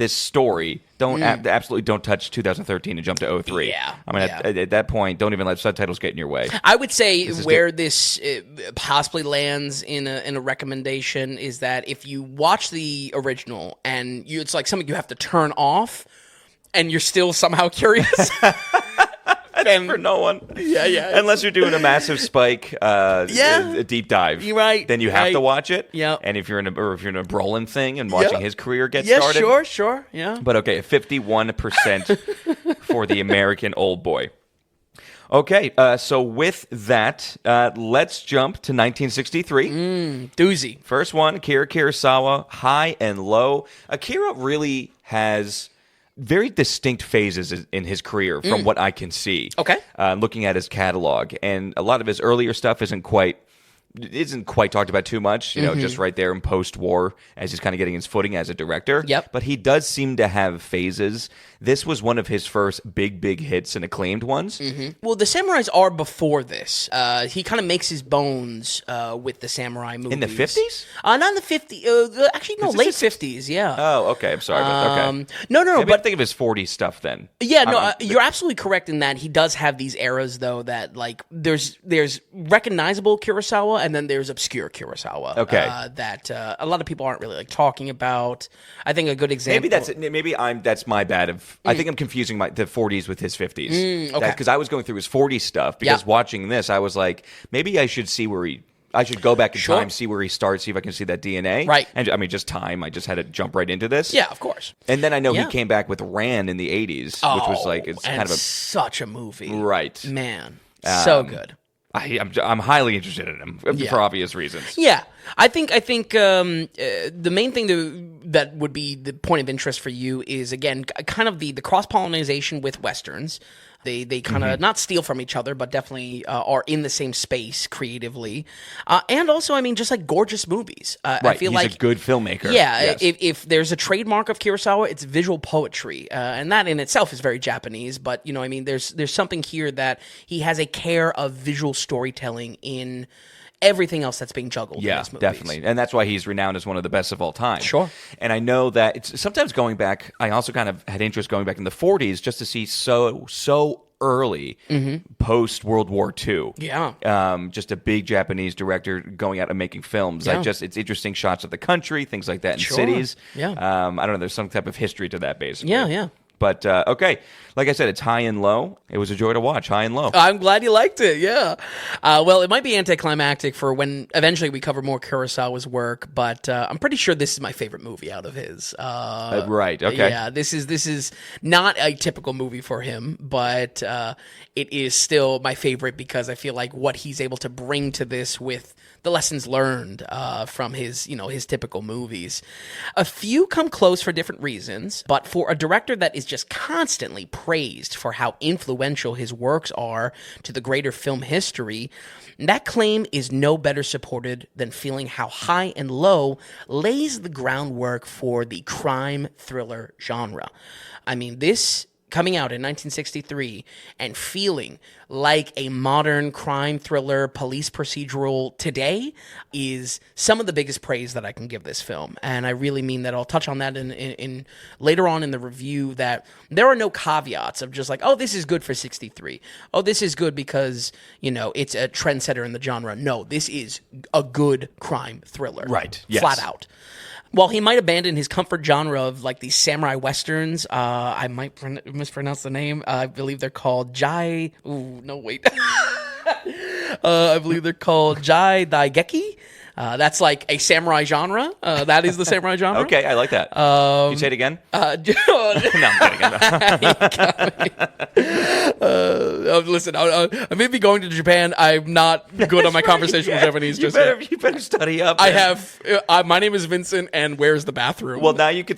story, absolutely don't touch 2013 and jump to 03. Yeah. At that point, don't even let subtitles get in your way. I would say where this possibly lands in a recommendation is that if you watch the original and it's like something you have to turn off, and you're still somehow curious. For no one. Yeah. Unless you're doing a massive spike, a deep dive. You're right. Then you have to watch it. Yeah. And if you're in a Brolin thing and watching his career get started. Yeah, sure. Yeah. But okay, 51% for the American Oldboy. Okay, so with that, let's jump to 1963. Doozy. First one, Akira Kurosawa, High and Low. Akira really has very distinct phases in his career from what I can see. Okay. Looking at his catalog. And a lot of his earlier stuff isn't quite talked about too much, just right there in post-war as he's kind of getting his footing as a director. Yep. But he does seem to have phases. This was one of his first big hits and acclaimed ones. Well, the Samurais are before this. He kind of makes his bones with the samurai movies. In the 50s? Not in the 50s. Actually, no, late this 50s, yeah. Oh, okay. I'm sorry. Okay. No, Maybe but I think of his 40s stuff then. yeah, no, you're absolutely correct in that he does have these eras, though, that, like, there's recognizable Kurosawa, and then there's obscure Kurosawa. Okay. That a lot of people aren't really, like, talking about. I think a good example. That's my bad. I think I'm confusing the 40s with his 50s. Okay. Because I was going through his 40s stuff. Because watching this, I was like, maybe I should see I should go back in time, see where he starts, see if I can see that DNA. Right. And I mean, just time. I just had to jump right into this. Yeah, of course. And then I know he came back with Rand in the 80s, which was like, it's kind of such a movie. Right. Man, so good. I'm highly interested in him for obvious reasons. Yeah, I think the main thing that would be the point of interest for you is, again, kind of the cross-pollination with Westerns. They kind of not steal from each other, but definitely are in the same space creatively. And also, I mean, just like gorgeous movies. Right, I feel he's a good filmmaker. Yeah, yes. If there's a trademark of Kurosawa, it's visual poetry. And that in itself is very Japanese. But, I mean, there's something here that he has a care of visual storytelling in everything else that's being juggled in his movies. Definitely. And that's why he's renowned as one of the best of all time. Sure. And I know that it's sometimes going back, I also kind of had interest going back in the 40s just to see so early post World War II. Yeah. Just a big Japanese director going out and making films. Yeah. It's interesting shots of the country, things like that in cities. Yeah. I don't know, there's some type of history to that basically. Yeah. But, okay, like I said, it's High and Low. It was a joy to watch, High and Low. I'm glad you liked it, yeah. Well, it might be anticlimactic for when eventually we cover more Kurosawa's work, but I'm pretty sure this is my favorite movie out of his. Right, okay. Yeah, this is not a typical movie for him, but it is still my favorite because I feel like what he's able to bring to this with the lessons learned from his typical movies. A few come close for different reasons, but for a director that is just constantly praised for how influential his works are to the greater film history, that claim is no better supported than feeling how High and Low lays the groundwork for the crime thriller genre. I mean, this coming out in 1963 and feeling like a modern crime thriller police procedural today is some of the biggest praise that I can give this film. And I really mean that. I'll touch on that in later on in the review, that there are no caveats of just like, oh, this is good for 63. Oh, this is good because, it's a trendsetter in the genre. No, this is a good crime thriller. Right. Yes. Flat out. While he might abandon his comfort genre of like these samurai westerns, I might mispronounce the name. I believe they're called Jai. Ooh, no, wait. I believe they're called Jai Daigeki. That's like a samurai genre. That is the samurai genre. Okay, I like that. Can you say it again? No, I'm kidding. Listen, I may be going to Japan. I'm not good on my conversation with Japanese. You better study up. I have. My name is Vincent, and where's the bathroom? Well, now you can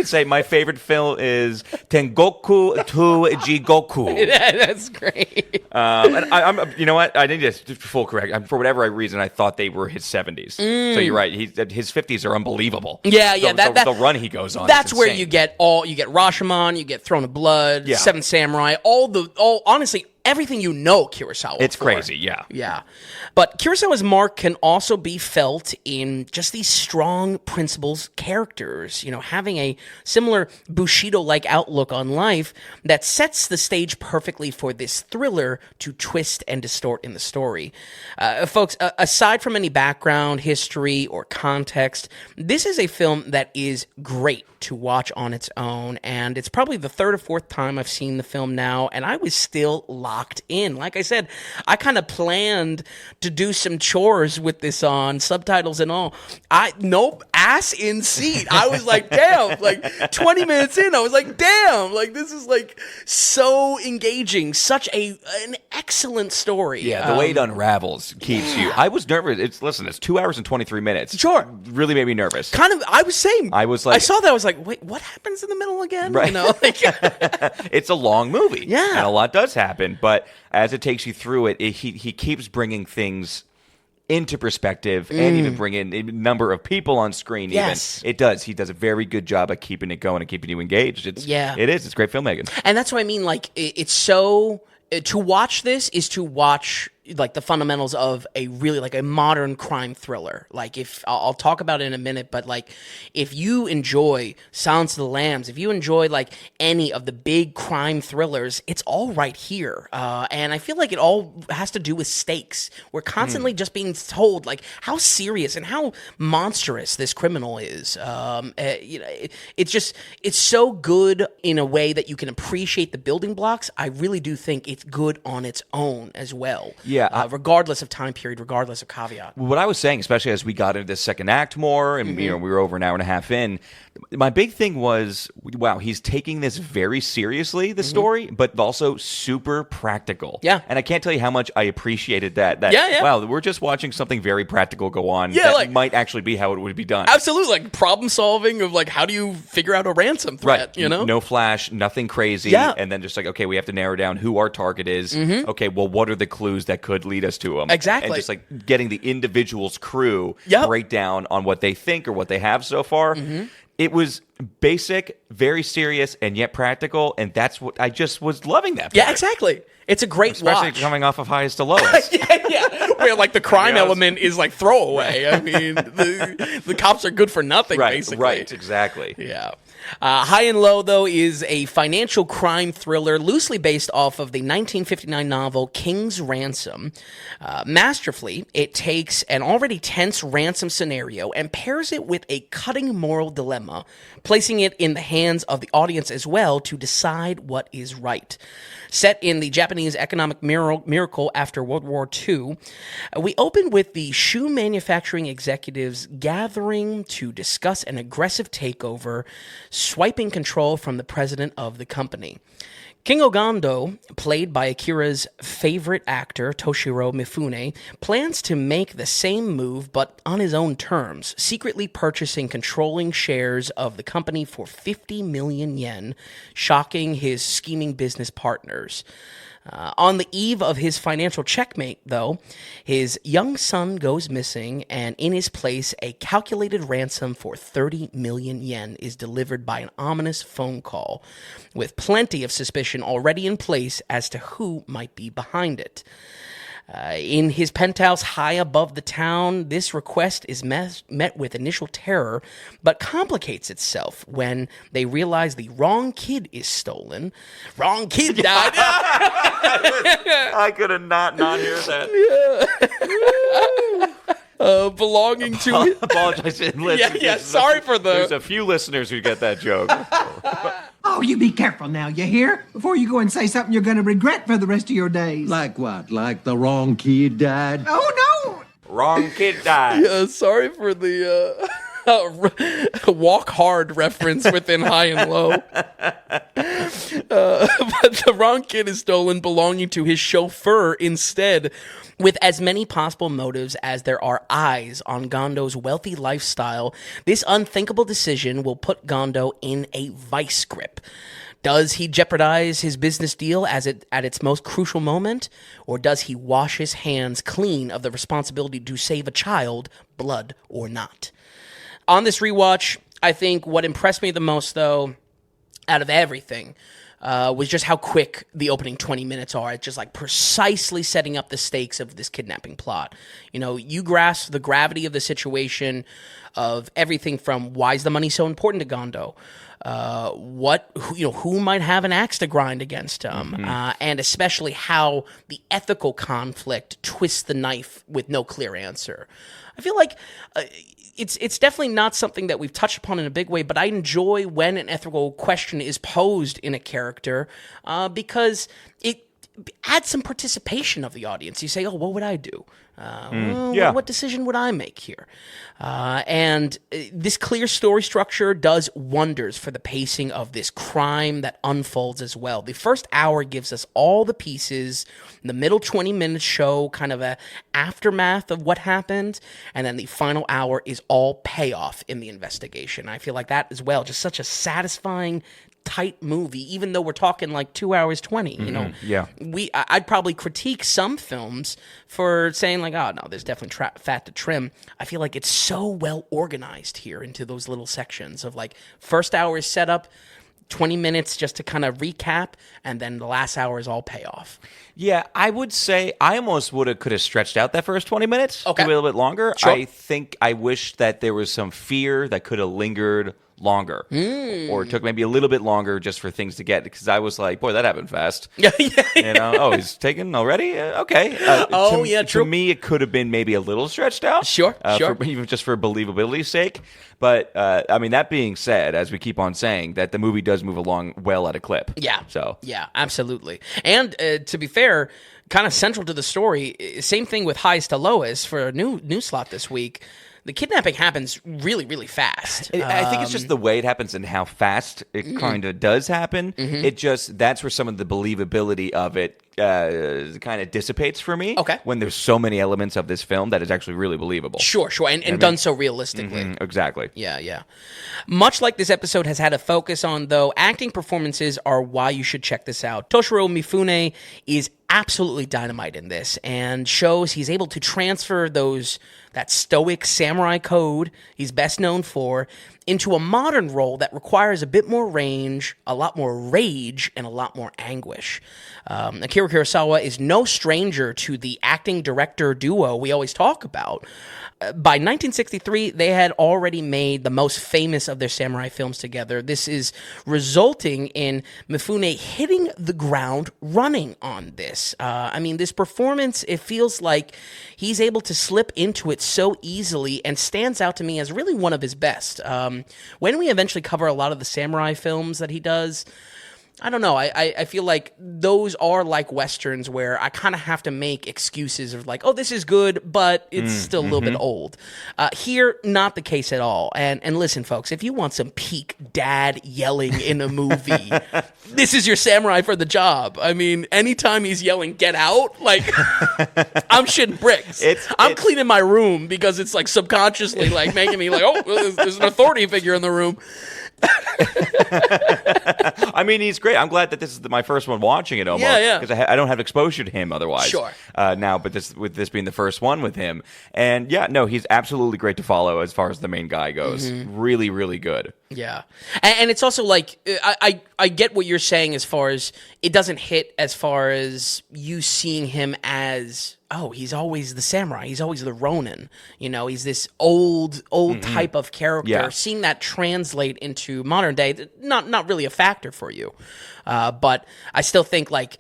say my favorite film is Tengoku to Jigoku. That's great. And I'm. You know what? I need to full correct. For whatever reason, I thought they were his 70s. So you're right. His 50s are unbelievable. Yeah. The run he goes on. That's where you get Rashomon, you get Throne of Blood, Seven Samurai, honestly, everything Kurosawa. It's crazy, yeah. Yeah. But Kurosawa's mark can also be felt in just these strong principles characters, having a similar Bushido-like outlook on life that sets the stage perfectly for this thriller to twist and distort in the story. Folks, aside from any background, history, or context, this is a film that is great to watch on its own, and it's probably the third or fourth time I've seen the film now, and I was still live locked in. Like I said, I kind of planned to do some chores with this on, subtitles and all. Nope, ass in seat. I was like, damn, like 20 minutes in, I was like, damn, like this is like so engaging. Such an excellent story. Yeah, the way it unravels keeps you. I was nervous. It's 2 hours and 23 minutes. Sure. Really made me nervous. Kind of, I was saying. I was like, I saw that, I was like, wait, what happens in the middle again? Right. You know, like, it's a long movie. Yeah. And a lot does happen, but as it takes you through it, he keeps bringing things into perspective and even bringing a number of people on screen. Yes. Even. It does. He does a very good job at keeping it going and keeping you engaged. It is. It's great filmmaking. And that's what I mean. Like, it's so... To watch this is to watch like the fundamentals of a really like a modern crime thriller. Like if I'll talk about it in a minute, but like if you enjoy Silence of the Lambs, if you enjoy like any of the big crime thrillers, it's all right here. And I feel like it all has to do with stakes. We're constantly just being told like how serious and how monstrous this criminal is. You know, it's so good in a way that you can appreciate the building blocks. I really do think it's good on its own as well. Yeah, regardless of time period, regardless of caveat. What I was saying, especially as we got into the second act more, and you know, we were over an hour and a half in, my big thing was, wow, he's taking this very seriously, the story, but also super practical. Yeah. And I can't tell you how much I appreciated that. Yeah. Wow, we're just watching something very practical go on. Yeah, that like, might actually be how it would be done. Absolutely, like problem solving of like how do you figure out a ransom threat? Right. You know, no flash, nothing crazy. Yeah. And then just like, okay, we have to narrow down who our target is. Okay, well, what are the clues that could lead us to them? Exactly. And just like getting the individual's crew breakdown on what they think or what they have so far. It was basic, very serious, and yet practical, and that's what I just was loving that part. Yeah, exactly. It's a great Especially watch. coming off of Highest to Lowest. yeah. Where like the crime element is like throwaway. I mean, the cops are good for nothing, basically. Right, exactly. Yeah. High and Low, though, is a financial crime thriller loosely based off of the 1959 novel King's Ransom. Masterfully, it takes an already tense ransom scenario and pairs it with a cutting moral dilemma, placing it in the hands of the audience as well to decide what is right. Set in the Japanese economic miracle after World War II, we open with the shoe manufacturing executives gathering to discuss an aggressive takeover, swiping control from the president of the company. King Ogando, played by Akira's favorite actor, Toshiro Mifune, plans to make the same move but on his own terms, secretly purchasing controlling shares of the company for 50 million yen, shocking his scheming business partners. On the eve of his financial checkmate, though, his young son goes missing, and in his place, a calculated ransom for 30 million yen is delivered by an ominous phone call, with plenty of suspicion already in place as to who might be behind it. In his penthouse high above the town, this request is met with initial terror, but complicates itself when they realize the wrong kid is stolen. Wrong kid died. I could have not hear that. Belonging to... Apologize. Yeah, sorry for the... There's a few listeners who get that joke. Oh, you be careful now, you hear? Before you go and say something you're going to regret for the rest of your days. Like what? Like the wrong kid died? Oh, no! Wrong kid died. Yeah, sorry for the walk hard reference within High and Low. But the wrong kid is stolen, belonging to his chauffeur instead. With as many possible motives as there are eyes on Gondo's wealthy lifestyle, this unthinkable decision will put Gondo in a vice grip. Does he jeopardize his business deal at its most crucial moment? Or does he wash his hands clean of the responsibility to save a child, blood or not? On this rewatch, I think what impressed me the most, though, out of everything, was just how quick the opening 20 minutes are. It's just like precisely setting up the stakes of this kidnapping plot. You know, you grasp the gravity of the situation, of everything from why is the money so important to Gondo, who might have an axe to grind against him, and especially how the ethical conflict twists the knife with no clear answer. I feel like it's definitely not something that we've touched upon in a big way, but I enjoy when an ethical question is posed in a character because add some participation of the audience. You say, oh, what would I do? What decision would I make here? And this clear story structure does wonders for the pacing of this crime that unfolds as well. The first hour gives us all the pieces. The middle 20 minutes show kind of a aftermath of what happened. And then the final hour is all payoff in the investigation. I feel like that as well, just such a satisfying, tight movie, even though we're talking like 2 hours 20, you know. Yeah. I'd probably critique some films for saying like, oh no, there's definitely fat to trim. I feel like it's so well organized here into those little sections of like first hour is set up, 20 minutes just to kind of recap, and then the last hour is all payoff. Yeah, I would say I almost could have stretched out that first 20 minutes Okay. a little bit longer. Sure. I think I wish that there was some fear that could have lingered longer, or it took maybe a little bit longer just for things to get, because I was like, boy, that happened fast. Yeah. You know, oh, he's taken already? Okay. True. To me, it could have been maybe a little stretched out. Sure. Even just for believability's sake. But, I mean, that being said, as we keep on saying, that the movie does move along well at a clip. Yeah. So. Yeah, absolutely. And to be fair, kind of central to the story, same thing with Highs to Lowest for a new slot this week. The kidnapping happens really, really fast. I think it's just the way it happens and how fast it kind of does happen. It just, that's where some of the believability of it kind of dissipates for me. Okay. When there's so many elements of this film that is actually really believable. Sure. And done so realistically. Exactly. Yeah. Much like this episode has had a focus on, though, acting performances are why you should check this out. Toshiro Mifune is absolutely dynamite in this and shows he's able to transfer that stoic samurai code he's best known for into a modern role that requires a bit more range, a lot more rage, and a lot more anguish. Akira Kurosawa is no stranger to the acting-director duo we always talk about. By 1963, they had already made the most famous of their samurai films together. This is resulting in Mifune hitting the ground running on this. I mean, this performance, it feels like he's able to slip into it so easily and stands out to me as really one of his best. When we eventually cover a lot of the samurai films that he does, I don't know. I feel like those are like Westerns where I kind of have to make excuses of like, oh, this is good, but it's still a little bit old. Here, not the case at all. And listen, folks, if you want some peak dad yelling in a movie, this is your samurai for the job. I mean, anytime he's yelling, get out, like, I'm shitting bricks. I'm cleaning my room because it's like subconsciously like making me like, oh, there's an authority figure in the room. I mean, he's great. I'm glad that this is my first one watching it almost. Yeah. Because I don't have exposure to him otherwise. Sure. Now, but with this being the first one with him. And yeah, no, he's absolutely great to follow as far as the main guy goes. Really, really good. Yeah. And it's also like, I get what you're saying as far as it doesn't hit as far as you seeing him as, oh, he's always the samurai. He's always the Ronin. You know, he's this old type of character. Yeah. Seeing that translate into modern day, not really a factor for you. But I still think like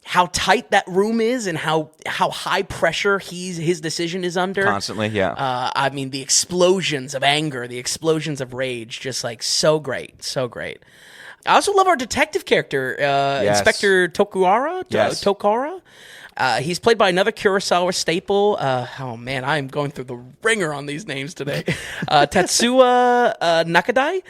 how tight that room is and how high pressure his decision is under. Constantly, yeah. I mean, the explosions of anger, the explosions of rage, just like so great, so great. I also love our detective character, Inspector Tokuhara. Yes. Tokara. He's played by another Kurosawa staple. Oh man, I'm going through the ringer on these names today. Tetsuya Nakadai.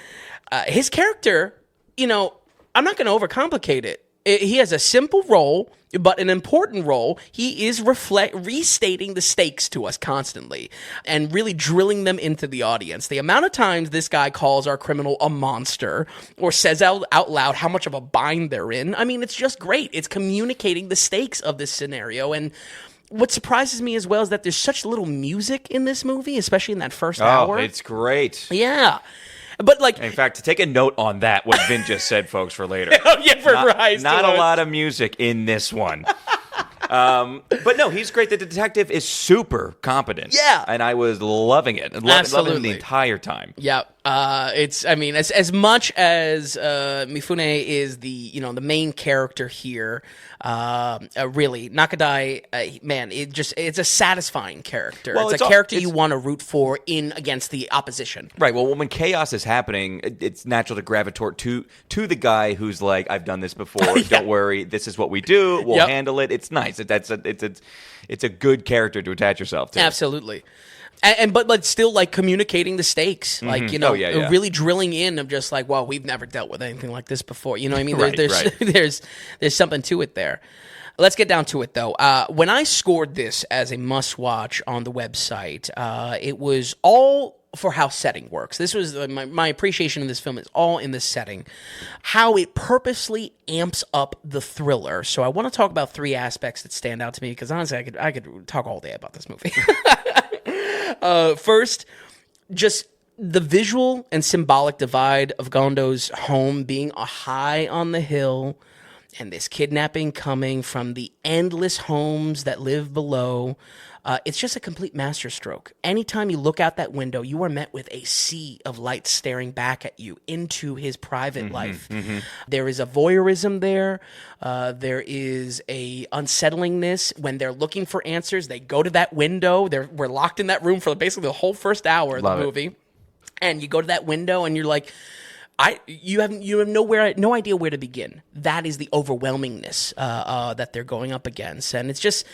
His character, you know, I'm not going to overcomplicate it. He has a simple role, but an important role. He is restating the stakes to us constantly and really drilling them into the audience. The amount of times this guy calls our criminal a monster or says out loud how much of a bind they're in, I mean, it's just great. It's communicating the stakes of this scenario. And what surprises me as well is that there's such little music in this movie, especially in that first hour. Oh, it's great. Yeah. But like, in fact, to take a note on that, what Vin just said, folks, for later. yeah, for Rise. Not a lot of music in this one. But no, he's great. The detective is super competent. Yeah. And I was loving it. Loving him the entire time. Yeah. As much as Mifune is the main character here, really, Nakadai, man, it's a satisfying character. Well, it's a character you want to root for against the opposition. Right. Well, when chaos is happening, it's natural to gravitate to the guy who's like, I've done this before. Yeah. Don't worry. This is what we do. We'll handle it. It's nice. It's a good character to attach yourself to. Absolutely. But still, like, communicating the stakes, like, really drilling in of just like, well, we've never dealt with anything like this before. You know what I mean? There's something to it there. Let's get down to it, though. When I scored this as a must-watch on the website, it was all for how setting works. This was my appreciation of this film is all in the setting, how it purposely amps up the thriller. So I want to talk about 3 aspects that stand out to me, because honestly, I could talk all day about this movie. First, just the visual and symbolic divide of Gondo's home being a high on the hill, and this kidnapping coming from the endless homes that live below. It's just a complete masterstroke. Anytime you look out that window, you are met with a sea of light staring back at you into his private life. Mm-hmm. There is a voyeurism there. There is a unsettlingness. When they're looking for answers, they go to that window. We're locked in that room for basically the whole first hour of the movie. And you go to that window and you're like, you have no idea where to begin. That is the overwhelmingness that they're going up against, and it's just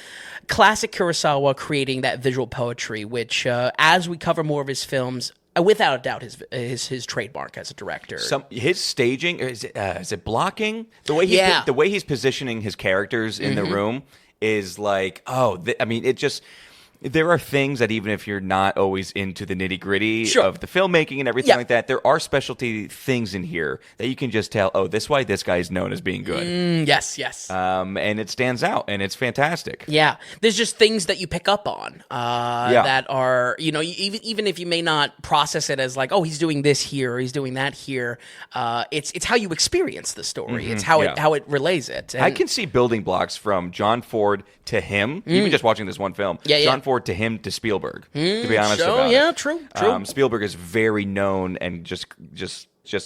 classic Kurosawa creating that visual poetry, which, as we cover more of his films, without a doubt, his trademark as a director. His staging is it blocking? The way he's positioning his characters in the room is like, it just. There are things that even if you're not always into the nitty-gritty of the filmmaking and everything like that, there are specialty things in here that you can just tell, this is why this guy is known as being good. Yes. And it stands out, and it's fantastic. Yeah. There's just things that you pick up on that are, even if you may not process it as like, he's doing this here or he's doing that here, it's how you experience the story. Mm-hmm. It's how it relays it. And I can see building blocks from John Ford to him, even just watching this one film. John Ford to him to Spielberg, to be honest about it. True. Spielberg is very known and just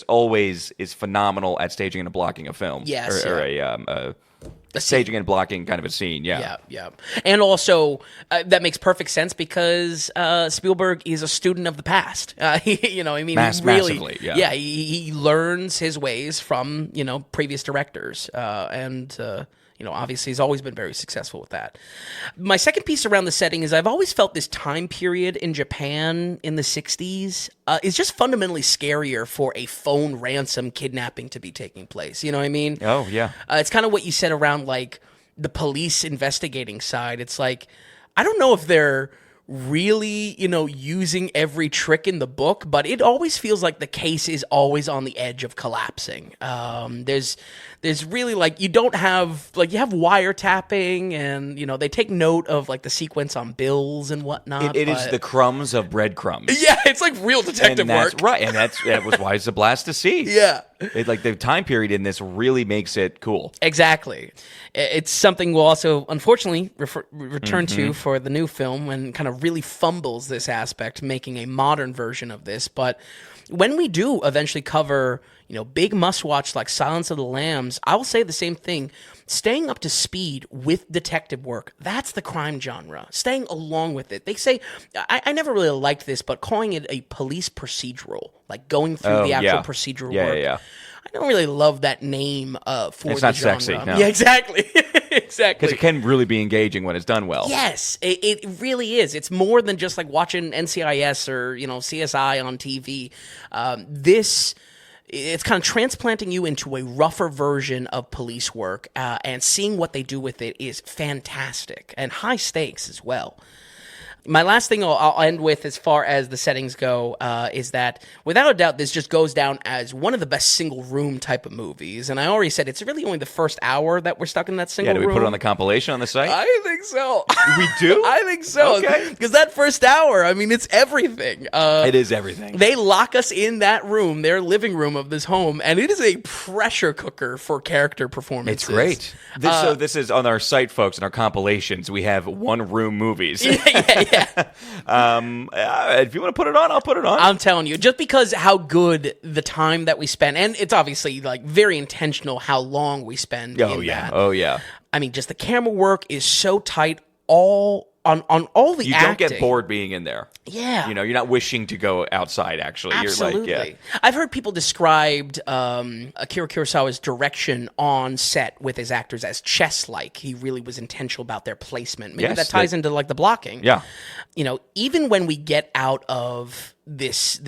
always is phenomenal at staging and blocking a film. Yes. Or a staging and blocking kind of a scene, Yeah. And also, that makes perfect sense because Spielberg is a student of the past. Massively, yeah. He learns his ways from, previous directors. Obviously he's always been very successful with that. My second piece around the setting is I've always felt this time period in Japan in the 60s is just fundamentally scarier for a phone ransom kidnapping to be taking place. You know what I mean? Oh, yeah. It's kind of what you said around, like, the police investigating side. It's like, I don't know if they're really, using every trick in the book, but it always feels like the case is always on the edge of collapsing. There's really, like, you have wiretapping and, they take note of, like, the sequence on bills and whatnot. It is the crumbs of breadcrumbs. Yeah, it's like real detective work. Right, and that was why it's a blast to see. Yeah. The time period in this really makes it cool. Exactly. It's something we'll also, unfortunately, return to for the new film and kind of really fumbles this aspect, making a modern version of this. But when we do eventually cover, big must-watch like Silence of the Lambs, I will say the same thing. Staying up to speed with detective work, that's the crime genre. Staying along with it. They say, I never really liked this, but calling it a police procedural, like going through the actual procedural work. Yeah. I don't really love that name for it's the not genre. Sexy, no. Yeah, exactly. Because it can really be engaging when it's done well. Yes, it really is. It's more than just like watching NCIS or CSI on TV. It's kind of transplanting you into a rougher version of police work, and seeing what they do with it is fantastic and high stakes as well. My last thing I'll end with as far as the settings go is that, without a doubt, this just goes down as one of the best single-room type of movies. And I already said it's really only the first hour that we're stuck in that single room. Yeah, do we put it on the compilation on the site? I think so. We do? I think so. Okay. Because that first hour, I mean, it's everything. It is everything. They lock us in that room, their living room of this home, and it is a pressure cooker for character performances. It's great. So this is on our site, folks, in our compilations. We have one-room movies. Yeah. If you want to put it on, I'll put it on. I'm telling you, just because how good the time that we spend, and it's obviously like very intentional how long we spend in that. Oh, yeah. I mean, just the camera work is so tight on all the You acting. don't get bored being in there. Yeah. You know, you're not wishing to go outside, actually. Absolutely. You're like, yeah. I've heard people described Akira Kurosawa's direction on set with his actors as chess-like. He really was intentional about their placement. Maybe that ties into like the blocking. Yeah. You know, even when we get out of this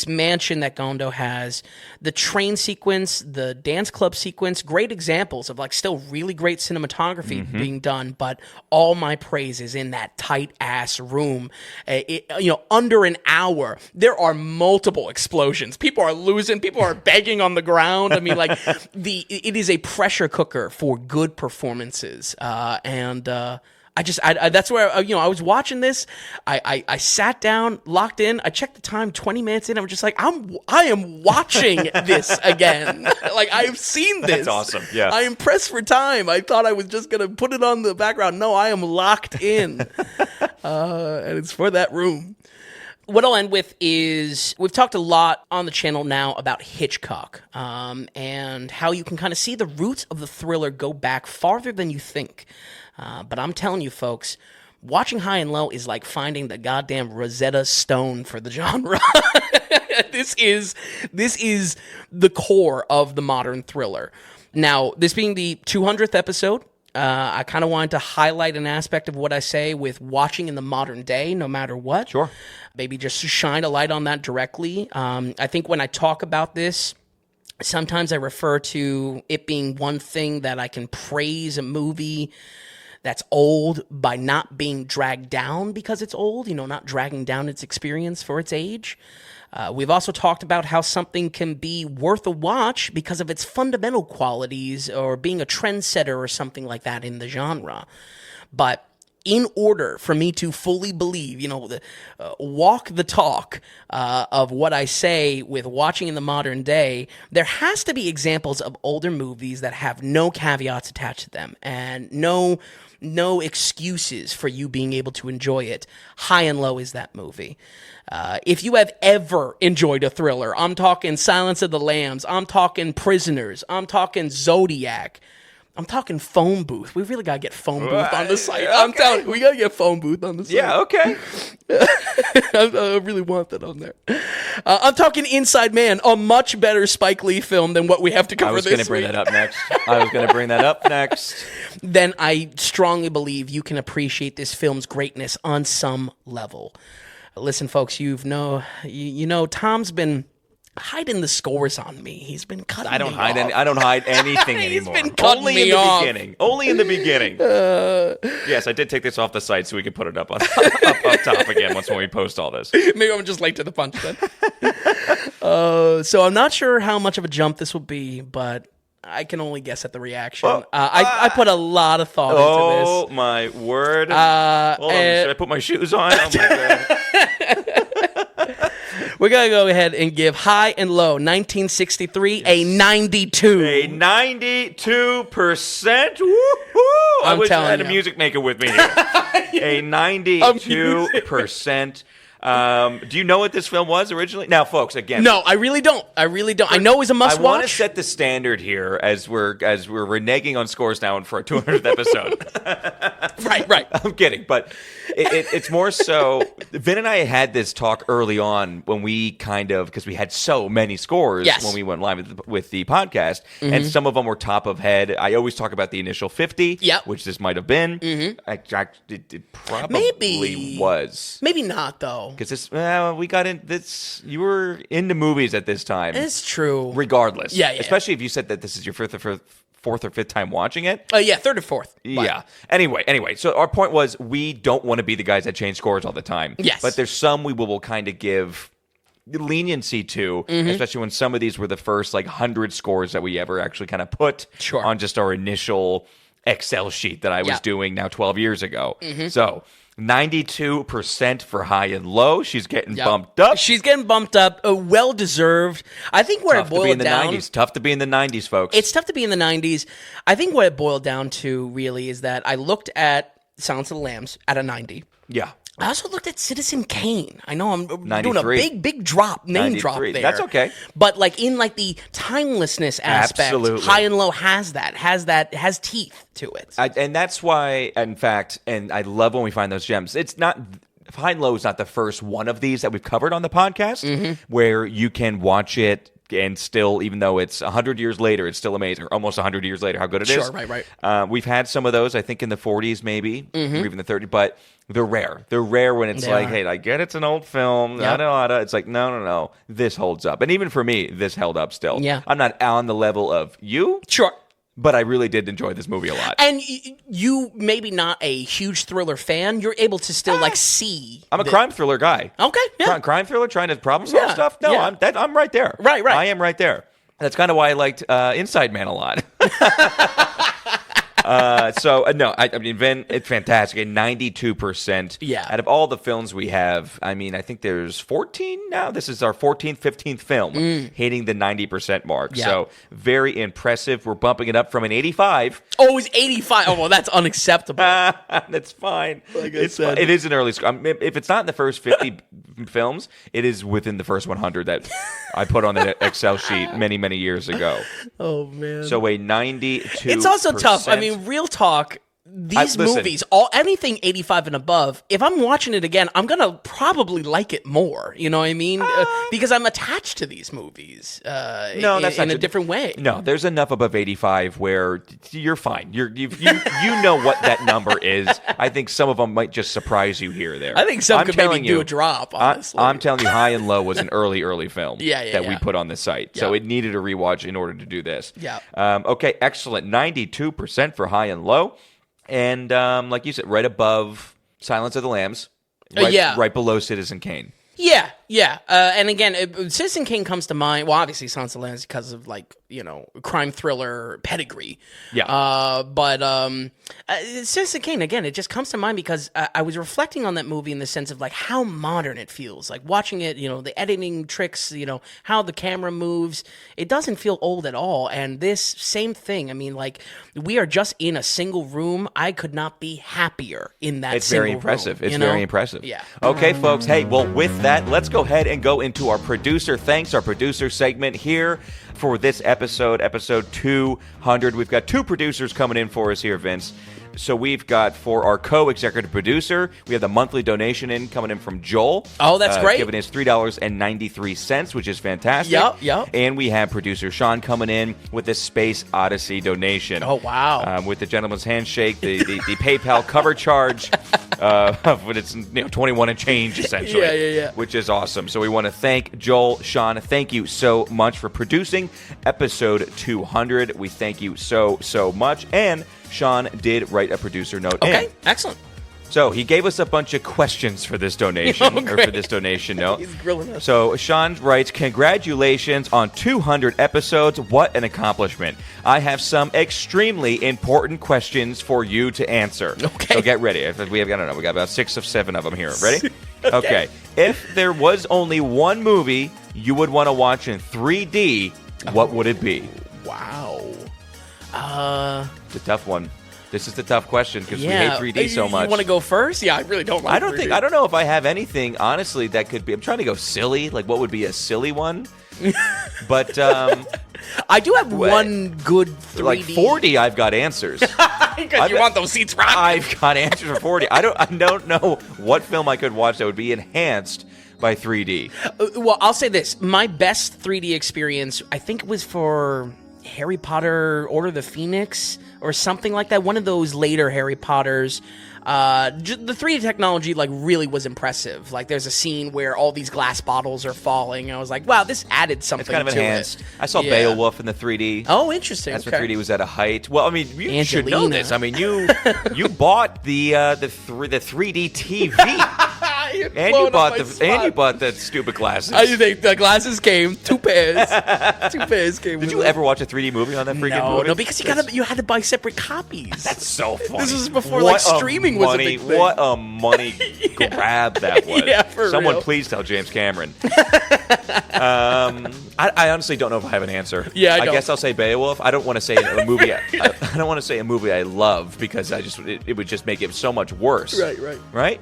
mansion that Gondo has, the train sequence, the dance club sequence, great examples of like still really great cinematography being done, but all my praise is in that tight ass room. Under an hour, there are multiple explosions. People are losing. People are begging on the ground. I mean, like it is a pressure cooker for good performances, and that's where I was watching this. I sat down, locked in. I checked the time, 20 minutes in. I was just like, I am watching this again. Like, I've seen this. That's awesome. Yeah, I am pressed for time. I thought I was just gonna put it on the background. No, I am locked in, and it's for that room. What I'll end with is we've talked a lot on the channel now about Hitchcock and how you can kind of see the roots of the thriller go back farther than you think. But I'm telling you, folks, watching High and Low is like finding the goddamn Rosetta Stone for the genre. This is the core of the modern thriller. Now, this being the 200th episode, I kind of wanted to highlight an aspect of what I say with watching in the modern day, no matter what. Sure. Maybe just shine a light on that directly. I think when I talk about this, sometimes I refer to it being one thing that I can praise a movie that's old by not being dragged down because it's old, not dragging down its experience for its age. We've also talked about how something can be worth a watch because of its fundamental qualities or being a trendsetter or something like that in the genre. But in order for me to fully believe, walk the talk of what I say with watching in the modern day, there has to be examples of older movies that have no caveats attached to them and no excuses for you being able to enjoy it. High and Low is that movie. If you have ever enjoyed a thriller, I'm talking Silence of the Lambs, I'm talking Prisoners, I'm talking Zodiac, I'm talking Phone Booth. We really got to get Phone Booth on the site. Okay. I'm telling you, we got to get Phone Booth on the site. Yeah, okay. I really want that on there. I'm talking Inside Man, a much better Spike Lee film than what we have to cover this week. I was going to bring that up next. Then I strongly believe you can appreciate this film's greatness on some level. Listen, folks, you know, Tom's been hiding the scores on me. He's been cutting me off. I don't hide anything anymore. He's been cutting me off. Only in the beginning. Yes, I did take this off the site so we could put it up on up top again when we post all this. Maybe I'm just late to the punch then. So I'm not sure how much of a jump this will be, but I can only guess at the reaction. I put a lot of thought into this. Oh, my word. Hold on, should I put my shoes on? Oh, my God. We're going to go ahead and give High and Low 1963 a 92. A 92%. Woo-hoo! I wish I had a music maker with me here. A 92%. Do you know what this film was originally? Now, folks, again. No, I really don't. I know it was a must-watch. I want to set the standard here as we're reneging on scores now for our 200th episode. Right. I'm kidding, but it's more so. Vin and I had this talk early on when we because we had so many scores when we went live with the podcast, and some of them were top of head. I always talk about the initial 50, which this might have been. It probably was. Maybe not, though. Because we got in this. You were into movies at this time. It's true. Regardless, yeah. Especially if you said that this is your fourth or fifth time watching it. Yeah, third or fourth. Yeah. Anyway, so our point was we don't want to be the guys that change scores all the time. Yes. But there's some we will kind of give leniency to, especially when some of these were the first 100 scores that we ever actually kind of put on just our initial Excel sheet that I was doing now 12 years ago. So 92% for high and low. She's getting bumped up. She's getting bumped up. Well deserved. I think where Tough it boiled to be in the down. 90s. Tough to be in the 90s, folks. It's tough to be in the 90s. I think what it boiled down to really is that I looked at Silence of the Lambs at a 90. Yeah. I also looked at Citizen Kane. I know I'm doing a 93. big drop, name drop 93. there. That's okay. But in the timelessness aspect, Absolutely. High and Low has teeth to it. And that's why, in fact, and I love when we find those gems. It's not, High and Low is not the first one of these that we've covered on the podcast where you can watch it and still, even though it's 100 years later, it's still amazing. Or almost 100 years later, how good it is. Sure, right. We've had some of those, I think, in the 40s maybe, or even the 30s, but they're rare. They're rare when it's hey, I get it's an old film. Yep. It's like, no. This holds up. And even for me, this held up still. Yeah. I'm not on the level of you. Sure. But I really did enjoy this movie a lot. And you, maybe not a huge thriller fan, you're able to still see. I'm a crime thriller guy. Okay, yeah. Crime thriller, trying to problem solve stuff? No, yeah. I'm right there. Right. I am right there. That's kind of why I liked Inside Man a lot. I mean, Vin, it's fantastic. 92%. Yeah. Out of all the films we have, I mean, I think there's 14 now. This is our 14th, 15th film hitting the 90% mark. Yeah. So very impressive. We're bumping it up from an 85. Oh, it's 85. Oh, well, that's unacceptable. That's fine. It's fine. It is an early score. If it's not in the first 50 films, it is within the first 100 that I put on the Excel sheet many, many years ago. Oh, man. So a 92%. It's also tough. I mean, real talk. These movies, anything 85 and above, if I'm watching it again, I'm going to probably like it more. You know what I mean? Because I'm attached to these movies no, that's in a different way. No, there's enough above 85 where you're fine. You know what that number is. I think some of them might just surprise you here or there. I think some could maybe do a drop, honestly. I'm telling you, High and Low was an early film that we put on the site. Yeah. So it needed a rewatch in order to do this. Yeah. Okay, excellent. 92% for High and Low. And like you said, right above Silence of the Lambs. Right below Citizen Kane. Yeah. And again, Citizen Kane comes to mind. Well, obviously, Silence of the Lambs because of crime thriller pedigree. Yeah. But Citizen Kane, again, it just comes to mind because I was reflecting on that movie in the sense of how modern it feels. Like watching it, the editing tricks, how the camera moves. It doesn't feel old at all. And this same thing. I mean, we are just in a single room. I could not be happier in that. It's single very impressive. room, It's very impressive. Yeah. Okay, folks. Hey, well, with that, let's go ahead and go into our producer thanks, our producer segment here for this episode 200. We've got two producers coming in for us here, Vince. So we've got, for our co-executive producer, we have the monthly donation coming in from Joel. Oh, that's great. Giving us $3.93, which is fantastic. Yep. And we have producer Sean coming in with the Space Odyssey donation. Oh, wow. With the gentleman's handshake, the PayPal cover charge, but it's 21 and change, essentially. Yeah. Which is awesome. So we want to thank Joel, Sean. Thank you so much for producing episode 200. We thank you so much. And Sean did write a producer note in. Okay, excellent. So he gave us a bunch of questions for this donation, or for this donation note. He's grilling us. So Sean writes, congratulations on 200 episodes. What an accomplishment. I have some extremely important questions for you to answer. Okay. So get ready. We got about 6 or 7 of them here. Ready? Okay. If there was only one movie you would want to watch in 3D, what would it be? Wow. It's a tough one. This is the tough question because we hate 3D so much. You want to go first? Yeah, I really don't like 3D. I don't know if I have anything, honestly, that could be. I'm trying to go silly. Like, what would be a silly one? But I do have one good 3D. Like 40, I've got answers. Because you want those seats rocking. I've got answers for 40. I don't know what film I could watch that would be enhanced by 3D. Well, I'll say this. My best 3D experience, I think, was for Harry Potter Order of the Phoenix or something like that. One of those later Harry Potters. The 3D technology like really was impressive. Like there's a scene where all these glass bottles are falling. And I was like, wow, this added something. It's kind of to enhanced. It. I saw Beowulf in the 3D. Oh, interesting. That's okay. when 3D was at a height. Well, I mean, you should know Angelina. this. I mean, you bought the 3D TV. And you bought the stupid glasses. I think the glasses came 2 pairs. 2 pairs came. Did you ever watch a 3D movie on that freaking movie? No, because you had to buy separate copies. That's so funny. This was before streaming was a big thing. What a money grab that was. Yeah, for Someone real. please tell James Cameron. I honestly don't know if I have an answer. Yeah, I guess I'll say Beowulf. I don't want to say a movie. I don't want to say a movie I love because it would just make it so much worse. Right.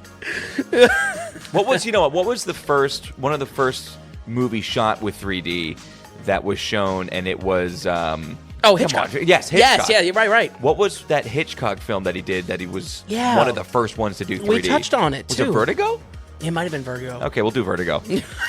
What was one of the first movies shot with 3D that was shown, and it was Hitchcock. Yes, Hitchcock. Yes, yeah, you're right. What was that Hitchcock film that he did that he was Yeah. one of the first ones to do 3D? We touched on it, Was too. it Vertigo? It might have been Vertigo. Okay, we'll do Vertigo.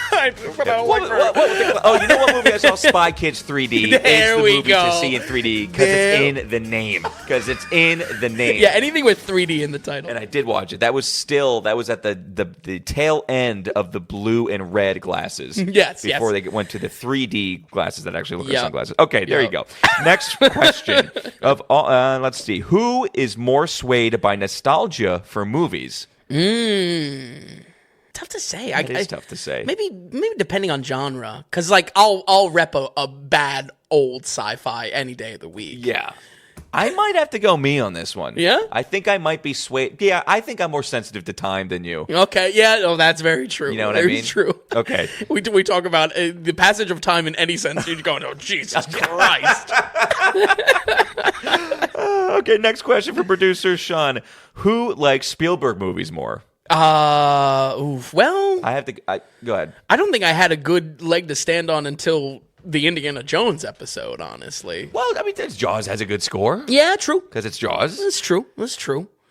But I don't like Vertigo. Oh, you know what movie I saw? Spy Kids 3D. There it's the we movie go. to see in 3D because it's in the name. Because it's in the name. Yeah, anything with 3D in the title. And I did watch it. That was at the tail end of the blue and red glasses. Yes, Before they went to the 3D glasses that actually look like Yep. sunglasses. Okay, there you go. Next question of all. Let's see. Who is more swayed by nostalgia for movies? Tough to say. It is tough to say. Maybe depending on genre, because like I'll rep a bad old sci-fi any day of the week. Yeah. I might have to go me on this one. Yeah? I think I might be swayed. Yeah, I think I'm more sensitive to time than you. Okay, yeah, no, that's very true. You know what very I mean? True. Okay. we talk about the passage of time in any sense. You're going, oh Jesus Christ. Okay, next question for producer Sean. Who likes Spielberg movies more? Well, Go ahead. I don't think I had a good leg to stand on until the Indiana Jones episode, honestly. Well, I mean, Jaws has a good score. Yeah, true. Because it's Jaws. That's true.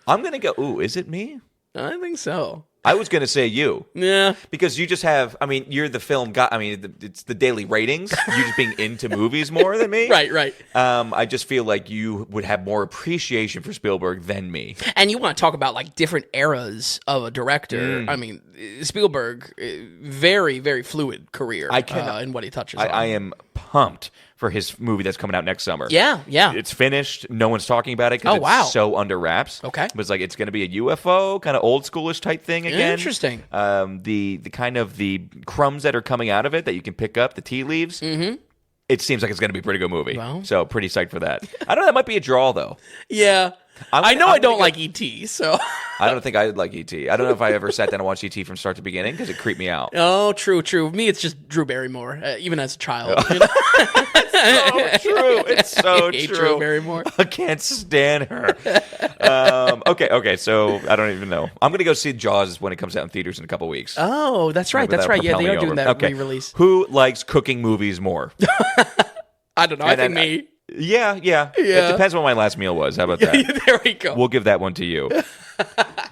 I'm going to go, is it me? I think so. I was going to say you. Yeah. Because you just have, I mean, you're the film guy. I mean, it's the daily ratings. You just being into movies more than me. Right. I just feel like you would have more appreciation for Spielberg than me. And you want to talk about like different eras of a director. I mean, Spielberg, very, very fluid career in what he touches on. I am pumped for his movie that's coming out next summer. Yeah. It's finished. No one's talking about it because it's so under wraps. Okay. But it's like it's going to be a UFO, kind of old schoolish type thing again. Interesting. The kind of the crumbs that are coming out of it that you can pick up, the tea leaves. Mm-hmm. It seems like it's going to be a pretty good movie. Wow. So pretty psyched for that. I don't know. That might be a draw, though. Yeah. I don't like E.T., so... I don't think I like E.T. I don't know if I ever sat down and watched E.T. from start to beginning because it creeped me out. Oh, true. Me, it's just Drew Barrymore, even as a child. You know? It's so I hate true. Drew Barrymore. I can't stand her. Okay, so I don't even know. I'm going to go see Jaws when it comes out in theaters in a couple weeks. Oh, that's right. That'll Yeah, propel they me are doing over. that Okay. re-release. Who likes cooking movies more? I don't know. I think me. Yeah. It depends what my last meal was. How about that? There we go. We'll give that one to you.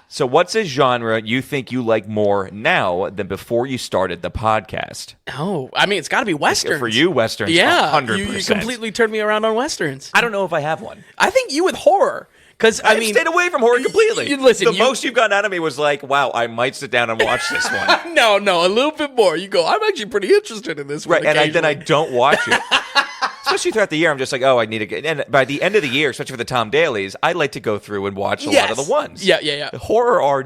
So what's a genre you think you like more now than before you started the podcast? Oh, I mean, it's got to be Westerns. For you, Westerns, yeah. 100%. You completely turned me around on Westerns. I don't know if I have one. I think you with horror. Because I mean, stayed away from horror completely. Listen, the most you've gotten out of me was like, wow, I might sit down and watch this one. No, a little bit more. You go, I'm actually pretty interested in this one. Right, and then I don't watch it. Especially throughout the year, I'm just like, oh, I need to get... And by the end of the year, especially for the Tom Dailies, I like to go through and watch a lot of the ones. Yeah. Horror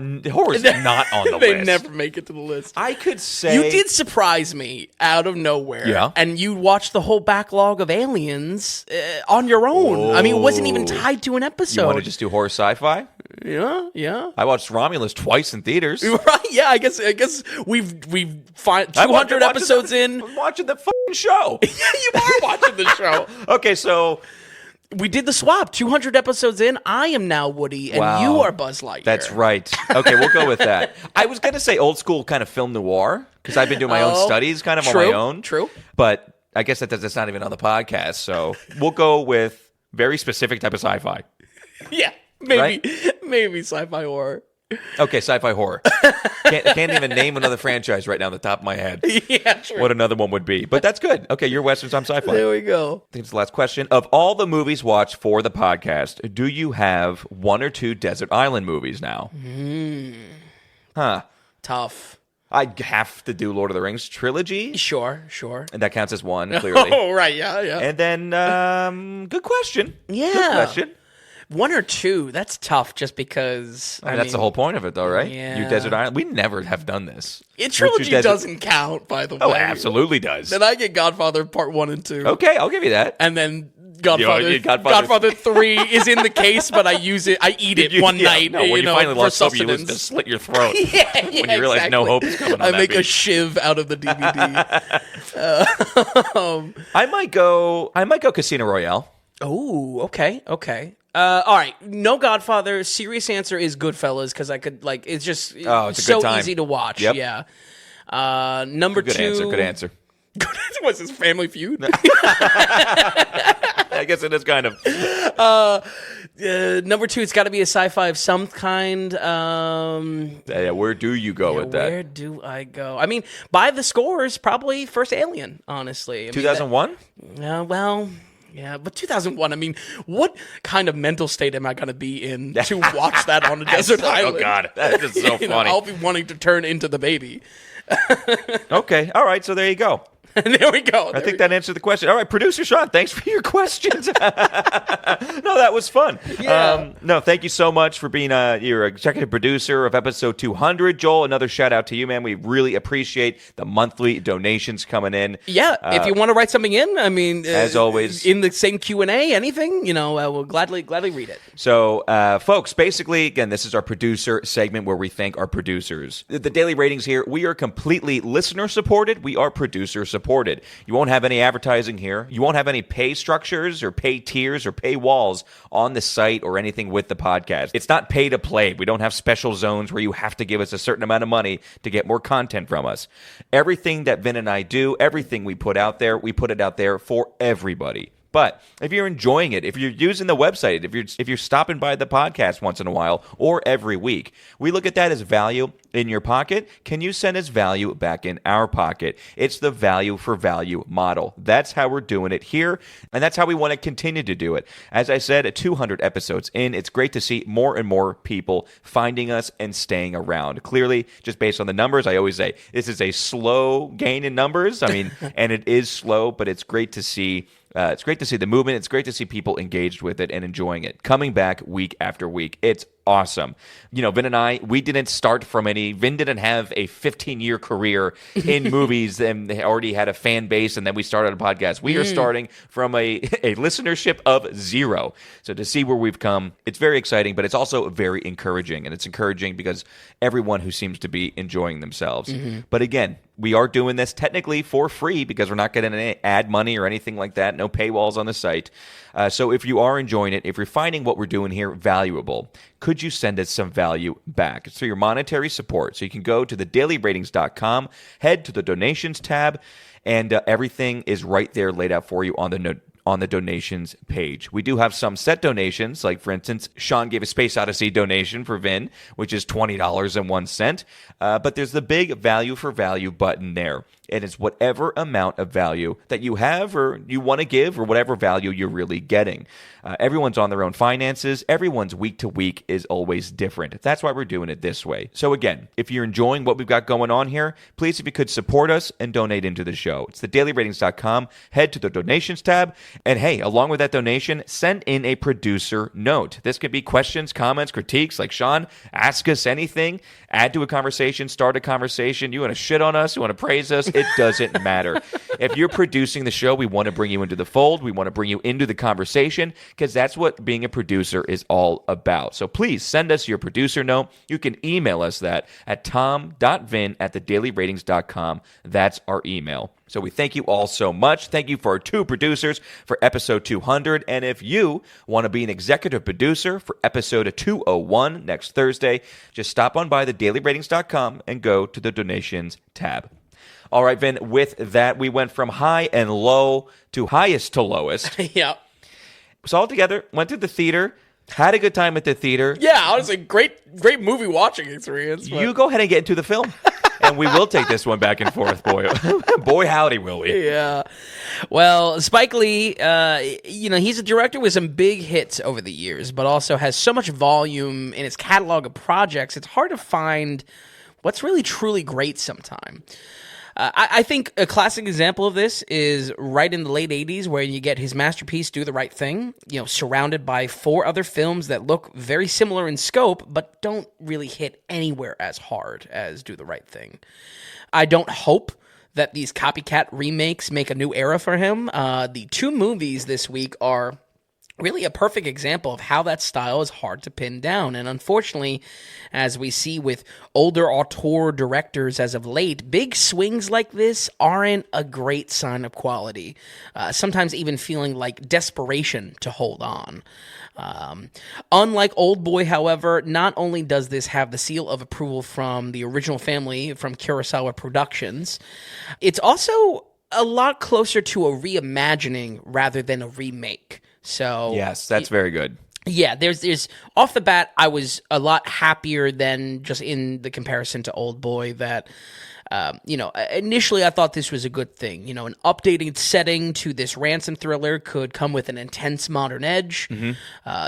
is not on the they list. never make it to the list. I could say... You did surprise me out of nowhere. Yeah. And you watched the whole backlog of Aliens on your own. I mean, it wasn't even tied to an episode. You want to just do horror sci-fi? Yeah. I watched Romulus twice in theaters. Right? Yeah, I guess we've 200 episodes in. I'm watching the fucking show. Yeah, you are watching the show. Okay, so... We did the swap. 200 episodes in, I am now Woody, and Wow. you are Buzz Lightyear. That's right. Okay, we'll go with that. I was going to say old school kind of film noir, because I've been doing my own studies kind of on my own. True. But I guess that's not even on the podcast, so we'll go with very specific type of sci-fi. Yeah, maybe sci-fi horror. Okay, sci-fi horror. Can't even name another franchise right now on the top of my head. Yeah, true. What another one would be. But that's good. Okay, you're Westerns, I'm sci-fi. There we go. I think it's the last question. Of all the movies watched for the podcast, do you have one or two desert island movies now? Huh. Tough. I have to do Lord of the Rings trilogy. Sure. And that counts as one, clearly. Oh, right. Yeah. And then, good question. Yeah. Good question. One or two, that's tough just because... I mean, that's the whole point of it, though, right? Yeah. You Desert Island. We never have done this. Trilogy doesn't count, by the way. Oh, it absolutely does. Then I get Godfather Part 1 and 2. Okay, I'll give you that. And then Godfather, Godfather- Godfather 3 is in the case, but I use it. I eat it one night. No, when you finally for lost hope, you sustenance. lose to slit your throat. Yeah, when you realize no hope is coming on I that make a beach. shiv out of the DVD. I might go Casino Royale. Oh, okay. All right, no Godfather. Serious answer is Goodfellas because I could it's just it's a so good time. easy to watch. Yep. Yeah. Number Good two. answer. Good answer. What's his Family Feud? I guess it is kind of. Number two, it's got to be a sci-fi of some kind. Yeah, where do you go with that? Where do I go? I mean, by the scores, probably first Alien. Honestly, 2001. Well. Yeah, but 2001, I mean, what kind of mental state am I going to be in to watch that on a desert island? Oh, God. That is so funny. I'll be wanting to turn into the baby. Okay. All right. So there you go. And there we go. I think that answered the question. All right, producer Sean, thanks for your questions. No, that was fun. Yeah. No, thank you so much for being your executive producer of episode 200. Joel, another shout out to you, man. We really appreciate the monthly donations coming in. Yeah, if you want to write something in, I mean, as always, in the same Q&A, anything, we'll gladly read it. So, folks, basically, again, this is our producer segment where we thank our producers. The daily ratings here, we are completely listener supported. We are producer supported. You won't have any advertising here. You won't have any pay structures or pay tiers or pay walls on the site or anything with the podcast. It's not pay to play. We don't have special zones where you have to give us a certain amount of money to get more content from us. Everything that Vin and I do, everything we put out there, we put it out there for everybody. But if you're enjoying it, if you're using the website, if you're stopping by the podcast once in a while or every week, we look at that as value in your pocket. Can you send us value back in our pocket? It's the value for value model. That's how we're doing it here, and that's how we want to continue to do it. As I said, at 200 episodes in, it's great to see more and more people finding us and staying around. Clearly, just based on the numbers, I always say this is a slow gain in numbers. I mean, and it is slow, but it's great to see. It's great to see the movement. It's great to see people engaged with it and enjoying it. Coming back week after week. It's awesome. Vin and I, we didn't start from Vin didn't have a 15-year career in movies and they already had a fan base and then we started a podcast. We are starting from a listenership of 0. So to see where we've come, it's very exciting, but it's also very encouraging. And it's encouraging because everyone who seems to be enjoying themselves. But again, we are doing this technically for free because we're not getting any ad money or anything like that. No paywalls on the site. So if you are enjoying it, if you're finding what we're doing here valuable, could you send us some value back? It's through your monetary support. So you can go to thedailyratings.com, head to the donations tab, and everything is right there laid out for you on the donations page. We do have some set donations, like for instance, Sean gave a Space Odyssey donation for Vin, which is $20.01. But there's the big value for value button there. And it's whatever amount of value that you have or you want to give or whatever value you're really getting. Everyone's on their own finances. Everyone's week to week is always different. That's why we're doing it this way. So again, if you're enjoying what we've got going on here, please, if you could support us and donate into the show. It's thedailyratings.com. Head to the donations tab. And hey, along with that donation, send in a producer note. This could be questions, comments, critiques. Like Sean, ask us anything. Add to a conversation. Start a conversation. You want to shit on us? You want to praise us? It doesn't matter. If you're producing the show, we want to bring you into the fold. We want to bring you into the conversation because that's what being a producer is all about. So please send us your producer note. You can email us that at tom.vin@thedailyratings.com. That's our email. So we thank you all so much. Thank you for our 2 producers for episode 200. And if you want to be an executive producer for episode 201 next Thursday, just stop on by thedailyratings.com and go to the donations tab. All right, Vin, with that, we went from high and low to highest to lowest. Yeah. So all together, went to the theater, Had a good time at the theater. Yeah, honestly, great movie watching experience. But... You go ahead and get into the film. And we will take this one back and forth, boy. Boy, howdy, will we. Yeah. Well, Spike Lee, he's a director with some big hits over the years, but also has so much volume in his catalog of projects, it's hard to find what's really truly great sometime. I think a classic example of this is right in the late 80s where you get his masterpiece, Do the Right Thing, surrounded by 4 other films that look very similar in scope, but don't really hit anywhere as hard as Do the Right Thing. I don't hope that these copycat remakes make a new era for him. The 2 movies this week are really a perfect example of how that style is hard to pin down. And unfortunately, as we see with older auteur directors as of late, big swings like this aren't a great sign of quality, sometimes even feeling like desperation to hold on. Unlike Oldboy, however, not only does this have the seal of approval from the original family from Kurosawa Productions, it's also a lot closer to a reimagining rather than a remake. So yes, that's very good. Yeah, there's off the bat, I was a lot happier than just in the comparison to Oldboy that, initially I thought this was a good thing. An updated setting to this ransom thriller could come with an intense modern edge,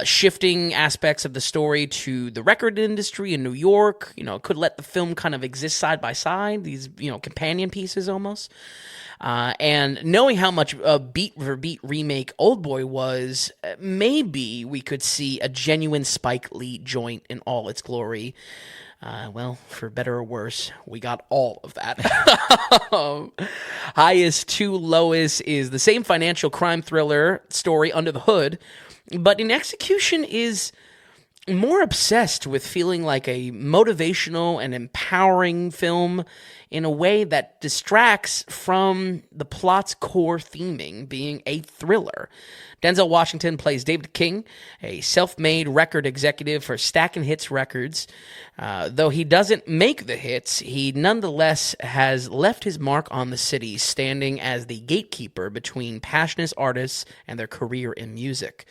shifting aspects of the story to the record industry in New York. Could let the film kind of exist side by side, these, companion pieces almost. And knowing how much a beat-for-beat remake Oldboy was, maybe we could see a genuine Spike Lee joint in all its glory. Well, for better or worse, we got all of that. Highest to lowest is the same financial crime thriller story Under the Hood, but in execution is more obsessed with feeling like a motivational and empowering film in a way that distracts from the plot's core theming, being a thriller. Denzel Washington plays David King, a self-made record executive for Stackin' Hits Records. Though he doesn't make the hits, he nonetheless has left his mark on the city, standing as the gatekeeper between passionate artists and their career in music.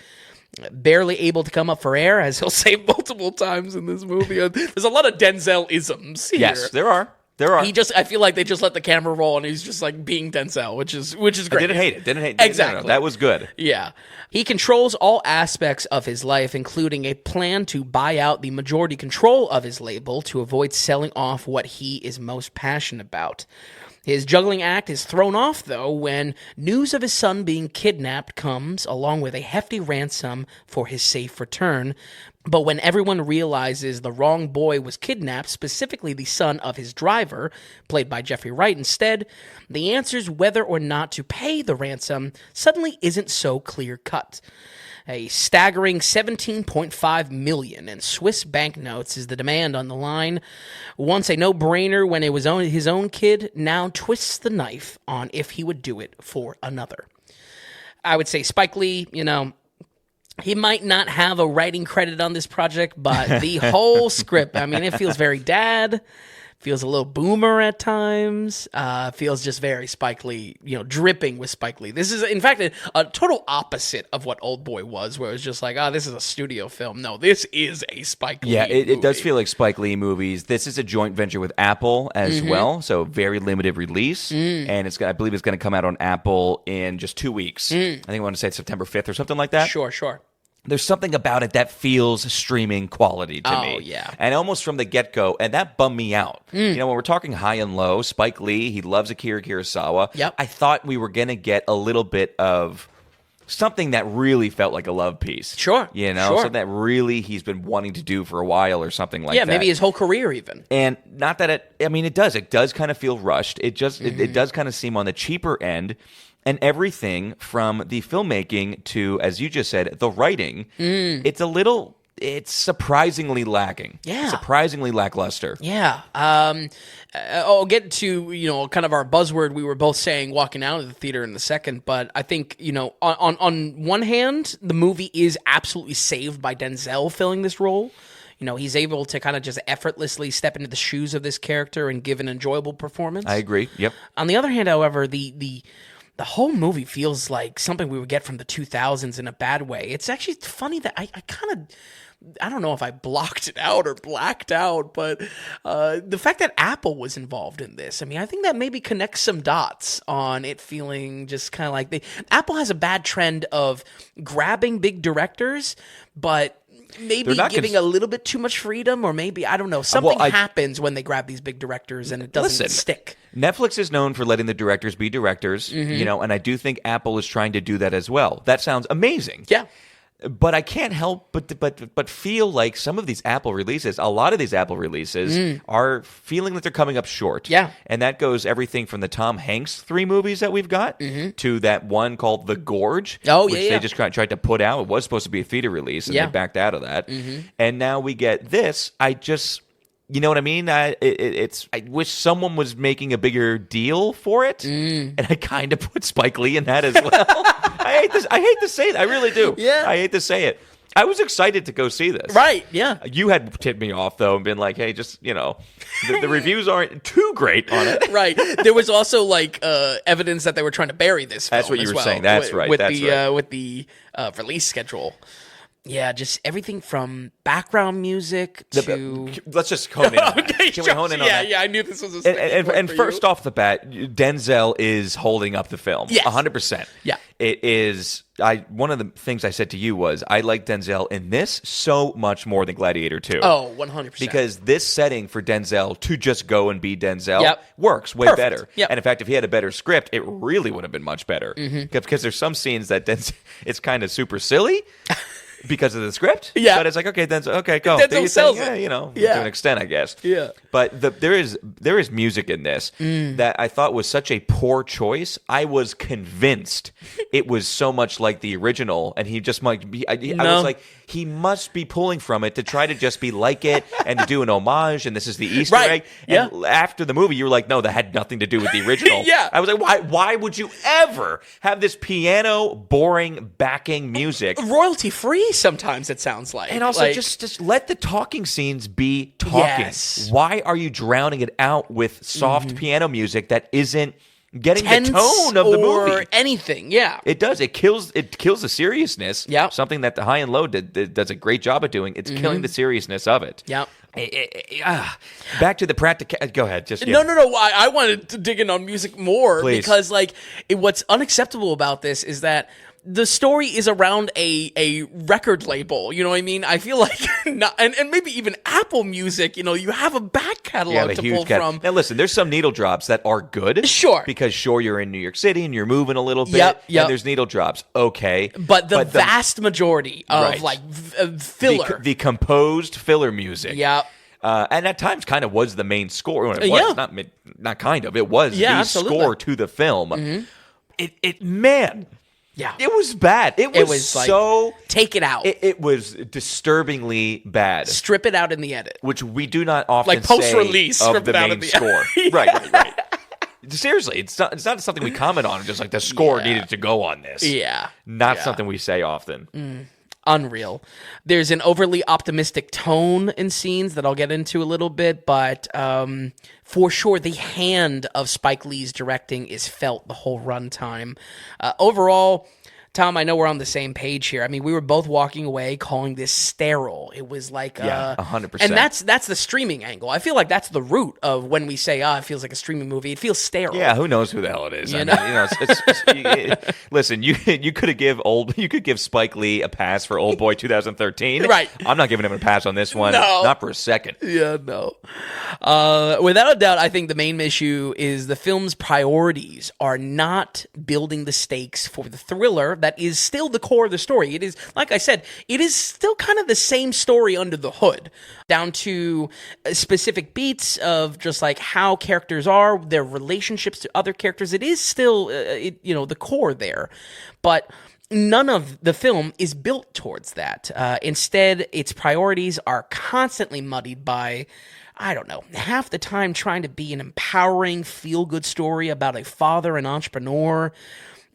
Barely able to come up for air, as he'll say multiple times in this movie. There's a lot of Denzel-isms here. Yes, there are. I feel like they just let the camera roll and he's just like being Denzel, which is great. I didn't hate it. Exactly. No, that was good. Yeah. He controls all aspects of his life, including a plan to buy out the majority control of his label to avoid selling off what he is most passionate about. His juggling act is thrown off, though, when news of his son being kidnapped comes, along with a hefty ransom for his safe return. But when everyone realizes the wrong boy was kidnapped, specifically the son of his driver, played by Jeffrey Wright instead, the answers whether or not to pay the ransom suddenly isn't so clear-cut. A staggering $17.5 million in Swiss banknotes is the demand on the line. Once a no-brainer when it was his own kid, now twists the knife on if he would do it for another. I would say Spike Lee, he might not have a writing credit on this project, but the whole script, it feels very dad, feels a little boomer at times, feels just very Spike Lee, dripping with Spike Lee. This is, in fact, a total opposite of what Oldboy was, where it was just like, this is a studio film. No, this is a Spike Lee movie. It does feel like Spike Lee movies. This is a joint venture with Apple as well, so very limited release, and I believe it's going to come out on Apple in just 2 weeks. I think I want to say September 5th or something like that. Sure. There's something about it that feels streaming quality to me. Oh, yeah. And almost from the get-go, and that bummed me out. When we're talking high and low, Spike Lee, he loves Akira Kurosawa. Yep. I thought we were going to get a little bit of something that really felt like a love piece. Sure. Something that really he's been wanting to do for a while or something like that. Yeah, maybe his whole career even. And not that it does kind of feel rushed. It just, it does kind of seem on the cheaper end. And everything from the filmmaking to, as you just said, the writing, it's surprisingly lacking. Yeah. Surprisingly lackluster. Yeah. I'll get to, kind of our buzzword we were both saying walking out of the theater in a second, but I think, on one hand, the movie is absolutely saved by Denzel filling this role. He's able to kind of just effortlessly step into the shoes of this character and give an enjoyable performance. I agree. Yep. On the other hand, however, the the whole movie feels like something we would get from the 2000s in a bad way. It's actually funny that I kind of, I don't know if I blocked it out or blacked out, but the fact that Apple was involved in this, I mean, I think that maybe connects some dots on it feeling just kind of like Apple has a bad trend of grabbing big directors, but maybe giving a little bit too much freedom, or maybe, I don't know, something happens when they grab these big directors and it doesn't stick. Netflix is known for letting the directors be directors, and I do think Apple is trying to do that as well. That sounds amazing. Yeah. But I can't help but feel like some of these Apple releases, a lot of these Apple releases are feeling that they're coming up short. Yeah. And that goes everything from the Tom Hanks 3 movies that we've got to that one called The Gorge, which they just tried to put out. It was supposed to be a theater release, and they backed out of that. And now we get this. You know what I mean? I wish someone was making a bigger deal for it, and I kind of put Spike Lee in that as well. I hate to say it. I really do. Yeah. I hate to say it. I was excited to go see this. Right, yeah. You had tipped me off, though, and been like, hey, just, the reviews aren't too great on it. Right. There was also, evidence that they were trying to bury this film. That's what you were saying. That's right. With the release schedule. Yeah, just everything from background music to... Let's just hone in on that. Can we hone in on that? Yeah, I knew this was a And first off the bat, Denzel is holding up the film. Yes. 100%. Yeah. It is... One of the things I said to you was, I like Denzel in this so much more than Gladiator 2. Oh, 100%. Because this setting for Denzel to just go and be Denzel works way better. Yep. And in fact, if he had a better script, it really would have been much better. Because there's some scenes that it's kind of super silly. Because of the script, but it's like, okay, then okay, go. Denzel sells it. To an extent, I guess. Yeah. But there is music in this that I thought was such a poor choice. I was convinced it was so much like the original, and he just might be. I was like, he must be pulling from it to try to just be like it and to do an homage, and this is the Easter egg. And after the movie, you were like, no, that had nothing to do with the original. I was like, why would you ever have this piano, boring backing music? Royalty free sometimes, it sounds like. And also, just let the talking scenes be talking. Yes. Why are you drowning it out with soft piano music that isn't getting tense the tone of the movie or anything? Yeah, it does. It kills the seriousness. Yeah, something that the High and Low does a great job of doing. It's killing the seriousness of it. Yeah. Back to the practical. Go ahead. No. I wanted to dig in on music more. Please. Because what's unacceptable about this is that the story is around a record label. You know what I mean? I feel like, and maybe even Apple Music, you have a back catalog to pull from. Now listen, there's some needle drops that are good. Sure. Because you're in New York City and you're moving a little bit. Yep. And there's needle drops. Okay. But the vast majority of filler. The composed filler music. Yeah. And at times kind of was the main score. When it was, not kind of. It was the absolutely. score to the film. Man... Yeah. It was bad. It was so... take it out. It was disturbingly bad. Strip it out in the edit. Which we do not often post-release, say of strip the it out main in the score. Right. Seriously, it's not something we comment on. Just like the score needed to go on this. Yeah. Not something we say often. Unreal. There's an overly optimistic tone in scenes that I'll get into a little bit, but for sure the hand of Spike Lee's directing is felt the whole runtime. Overall, Tom, I know we're on the same page here. I mean, we were both walking away calling this sterile. It was like 100%. And that's the streaming angle. I feel like that's the root of when we say, it feels like a streaming movie. It feels sterile. Yeah, who knows who the hell it is? Listen, you could give Spike Lee a pass for Oldboy 2013. Right. I'm not giving him a pass on this one. No. Not for a second. Yeah, no. Without a doubt, I think the main issue is the film's priorities are not building the stakes for the thriller that is still the core of the story. It is, like I said, it is still kind of the same story under the hood, down to specific beats of just like how characters are, their relationships to other characters. It is still, the core there. But none of the film is built towards that. Instead, its priorities are constantly muddied by, I don't know, half the time trying to be an empowering, feel-good story about a father and entrepreneur,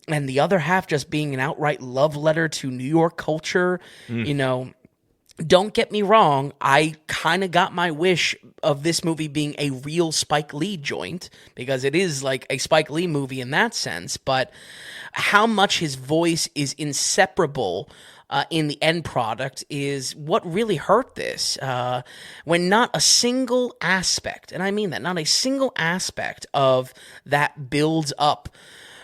and the other half just being an outright love letter to New York culture. Don't get me wrong, I kind of got my wish of this movie being a real Spike Lee joint, because it is like a Spike Lee movie in that sense, but how much his voice is inseparable in the end product is what really hurt this. When not a single aspect, and I mean that, not a single aspect of that builds up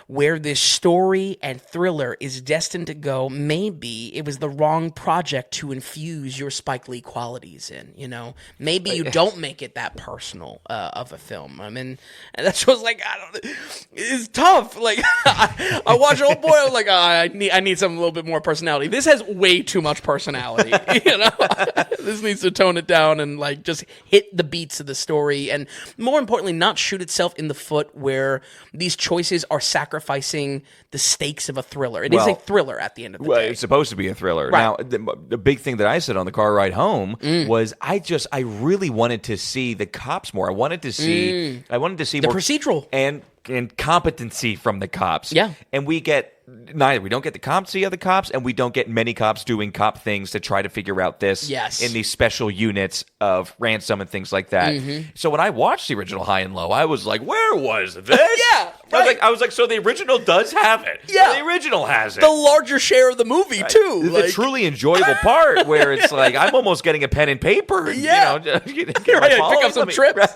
where this story and thriller is destined to go, maybe it was the wrong project to infuse your Spike Lee qualities in, you know? Maybe you don't make it that personal of a film. I mean, and that's what's like, it's tough. Like, I watched Oldboy, I was like, I need something a little bit more personality. This has way too much personality, you know? This needs to tone it down and, like, just hit the beats of the story, and more importantly, not shoot itself in the foot where these choices are sacrificing the stakes of a thriller. It is a thriller at the end of the day. It's supposed to be a thriller. Right. Now, the big thing that I said on the car ride home was I really wanted to see the cops more. I wanted to see the more procedural and competency from the cops. Yeah. And we get neither. We don't get the competency of the cops, and we don't get many cops doing cop things to try to figure out this in these special units of ransom and things like that. So when I watched the original High and Low, I was like, where was this? Yeah, right. I was like, so the original does have it. Yeah. The original has it. the larger share of the movie, too. The truly enjoyable part where it's like, I'm almost getting a pen and paper. Yeah. You know, pick up some trips.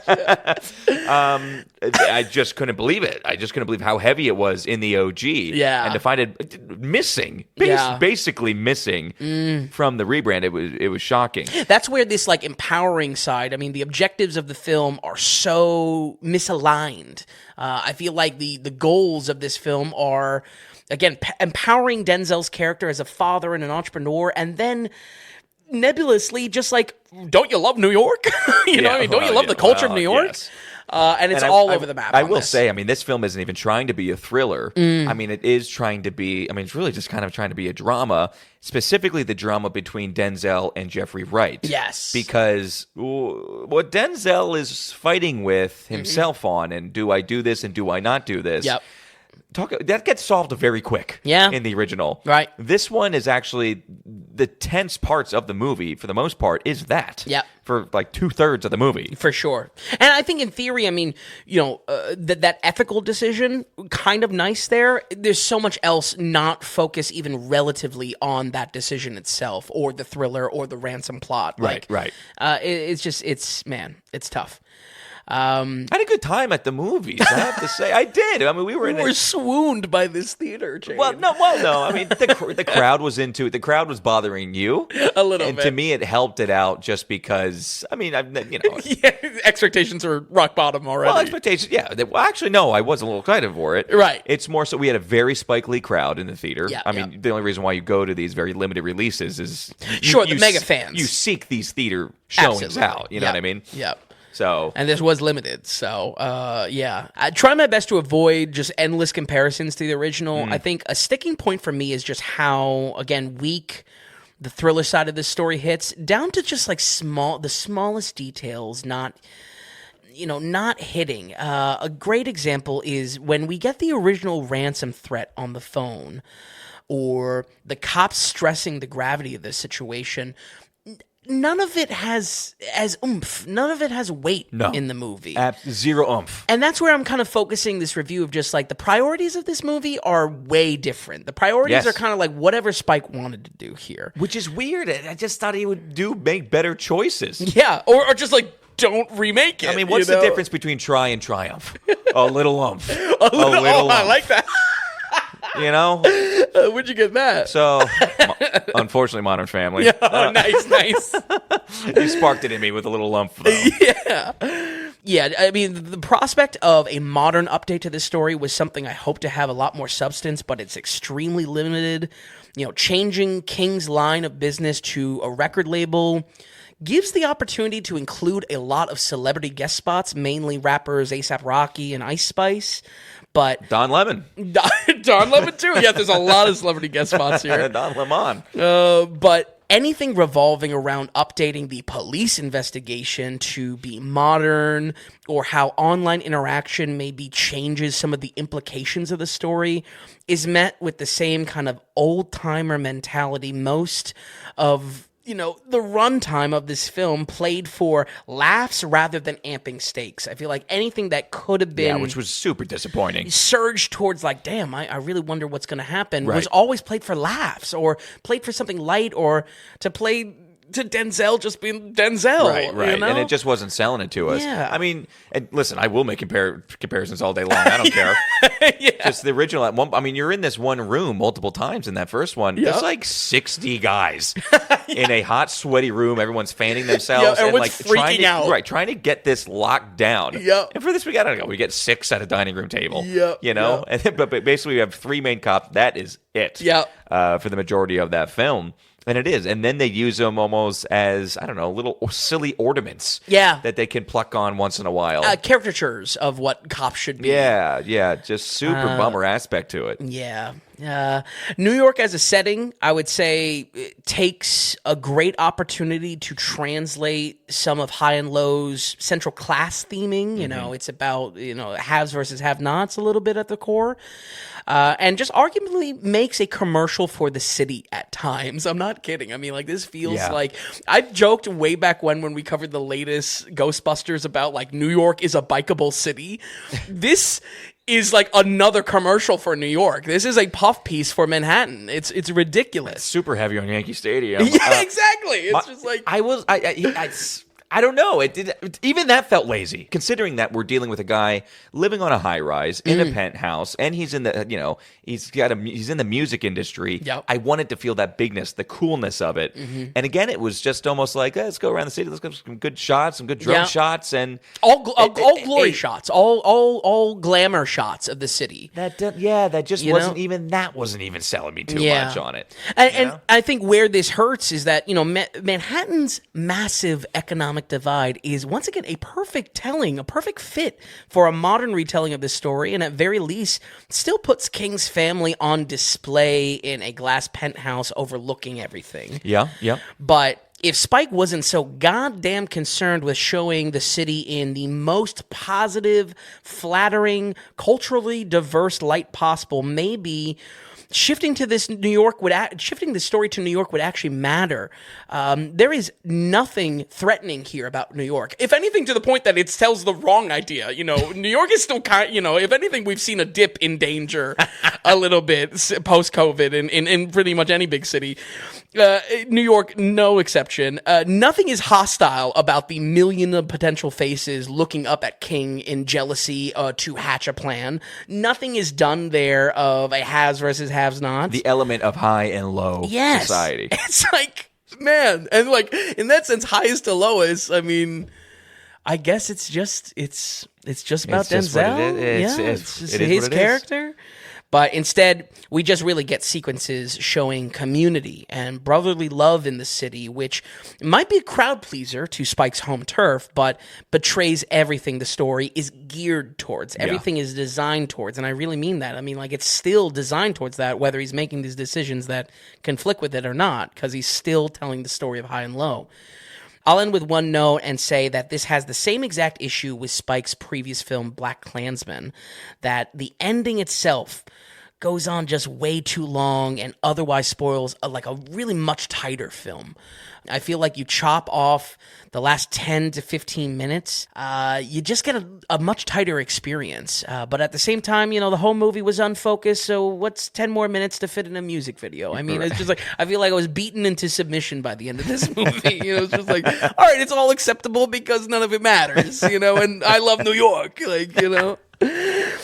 I just couldn't believe it. I just couldn't believe how heavy it was in the OG. Yeah. And to find it missing, basically missing from the rebrand, it was shocking. That's where this, like, empowering side, I mean, the objectives of the film are so misaligned. I feel like the goals of this film are, again, empowering Denzel's character as a father and an entrepreneur, and then nebulously just like, don't you love New York? you know what I mean? Don't you love the culture of New York? Yes. And it's all over the map. I will say, I mean, this film isn't even trying to be a thriller. I mean, it is trying to be, I mean, it's really just kind of trying to be a drama, specifically the drama between Denzel and Jeffrey Wright. Yes. Because what Denzel is fighting with himself on, and do I do this and do I not do this? Yep. That gets solved very quick in the original. Right. This one is actually the tense parts of the movie, for the most part, is that. Yep. For like 2/3 of the movie. For sure. And I think in theory, I mean, you know, that ethical decision, kind of nice there. There's so much else not focus even relatively on that decision itself, or the thriller, or the ransom plot. Right. It's just, it's tough. I had a good time at the movies, I have to say. I did. I mean, we were swooned by this theater chain. Well, no. I mean, the crowd was into it. The crowd was bothering you a little bit. And to me, it helped it out just because, I mean, expectations are rock bottom already. Well, expectations, yeah. Actually, no, I was a little excited for it. Right. It's more so we had a very Spike Lee crowd in the theater. Yeah, I mean, the only reason why you go to these very limited releases is... the mega fans. You seek these theater showings out. You know what I mean? Yep. So, and this was limited, so I try my best to avoid just endless comparisons to the original. I think a sticking point for me is just how, again, weak the thriller side of this story hits, down to just like the smallest details not hitting. A great example is when we get the original ransom threat on the phone, or the cops stressing the gravity of this situation. None of it has oomph. None of it has weight in the movie. Zero oomph. And that's where I'm kind of focusing this review of just like the priorities of this movie are way different. The priorities are kind of like whatever Spike wanted to do here. Which is weird. I just thought he would make better choices. Yeah, or just like don't remake it. I mean, what's the difference between try and triumph? A little oomph. a little oomph. I like that. You know? Where'd you get that? So, unfortunately, Modern Family. Yeah, nice. You sparked it in me with a little lump, though. Yeah, I mean, the prospect of a modern update to this story was something I hoped to have a lot more substance, but it's extremely limited. You know, changing King's line of business to a record label gives the opportunity to include a lot of celebrity guest spots, mainly rappers A$AP Rocky and Ice Spice. But Don Lemon. Don Lemon, too. Yeah, there's a lot of celebrity guest spots here. Don Lemon. But anything revolving around updating the police investigation to be modern, or how online interaction maybe changes some of the implications of the story, is met with the same kind of old-timer mentality most of the runtime of this film played for laughs rather than amping stakes. I feel like anything that could have been... Yeah, which was super disappointing. ...surged towards like, damn, I really wonder what's going to happen, Right. was always played for laughs or played for something light or to play... to Denzel just being Denzel. Right. And it just wasn't selling it to us. Yeah. I mean, and listen, I will make comparisons all day long. I don't care. Just the original. You're in this one room multiple times in that first one. Yep. There's like 60 guys in a hot, sweaty room. Everyone's fanning themselves. Yeah, everyone's and like freaking out. Right, trying to get this locked down. Yep. And for this, we get 6 at a dining room table. Yep. And but basically we have 3 main cops. That is it. Yep. For the majority of that film. And it is. And then they use them almost as, I don't know, little silly ornaments. Yeah. That they can pluck on once in a while. Caricatures of what cops should be. Yeah. Just super bummer aspect to it. Yeah. New York as a setting, I would say, it takes a great opportunity to translate some of High and Low's central class theming. It's about, haves versus have-nots a little bit at the core. And just arguably makes a commercial for the city at times. I'm not kidding. I mean, like, this feels like... I've joked way back when we covered the latest Ghostbusters about, like, New York is a bikeable city. This is like another commercial for New York. This is a puff piece for Manhattan. It's ridiculous. It's super heavy on Yankee Stadium. Yeah, exactly. It's just like... I don't know. Even that felt lazy, considering that we're dealing with a guy living on a high rise in a penthouse, and he's in the he's in the music industry. Yep. I wanted to feel that bigness, the coolness of it, and again, it was just almost like, let's go around the city, let's get some good shots, some good drone shots, and all glory shots, all glamour shots of the city. That just wasn't even selling me too much on it. And I think where this hurts is that Manhattan's massive economic divide is once again a perfect fit for a modern retelling of this story, and at very least still puts King's family on display in a glass penthouse overlooking everything. Yeah. But if Spike wasn't so goddamn concerned with showing the city in the most positive, flattering, culturally diverse light possible, maybe shifting the story to New York would actually matter. There is nothing threatening here about New York. If anything, to the point that it tells the wrong idea. New York is still if anything, we've seen a dip in danger a little bit post-COVID in pretty much any big city. New York, no exception. Nothing is hostile about the million of potential faces looking up at King in jealousy to hatch a plan. Nothing is done there of a haves versus have-nots. The element of high and low society. It's like, man, and like in that sense, highest to lowest. I mean, I guess it's just about Denzel. It's just his character. But instead, we just really get sequences showing community and brotherly love in the city, which might be a crowd pleaser to Spike's home turf, but betrays everything the story is geared towards. Everything is designed towards, and I really mean that. I mean, like, it's still designed towards that, whether he's making these decisions that conflict with it or not, because he's still telling the story of High and Low. I'll end with one note and say that this has the same exact issue with Spike's previous film, Black Klansman, that the ending itself goes on just way too long and otherwise spoils a really much tighter film. I feel like you chop off the last 10 to 15 minutes, you just get a much tighter experience. But at the same time, the whole movie was unfocused, so what's 10 more minutes to fit in a music video? I mean, it's just like, I feel like I was beaten into submission by the end of this movie. It's just like, all right, it's all acceptable because none of it matters, and I love New York,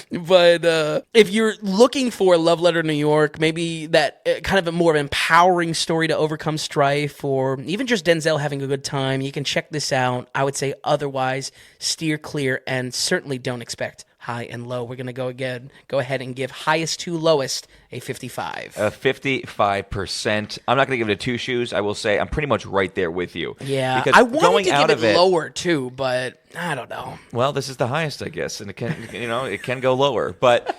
But if you're looking for a love letter to New York, maybe that kind of a more empowering story to overcome strife, or even just Denzel having a good time, you can check this out. I would say otherwise, steer clear and certainly don't expect high and low. We're going to go ahead and give highest to lowest a 55. 55%. I'm not going to give it a 2 shoes. I will say I'm pretty much right there with you. Yeah, because I wanted to give it lower too, but I don't know. Well, this is the highest, I guess, and it can, it can go lower. But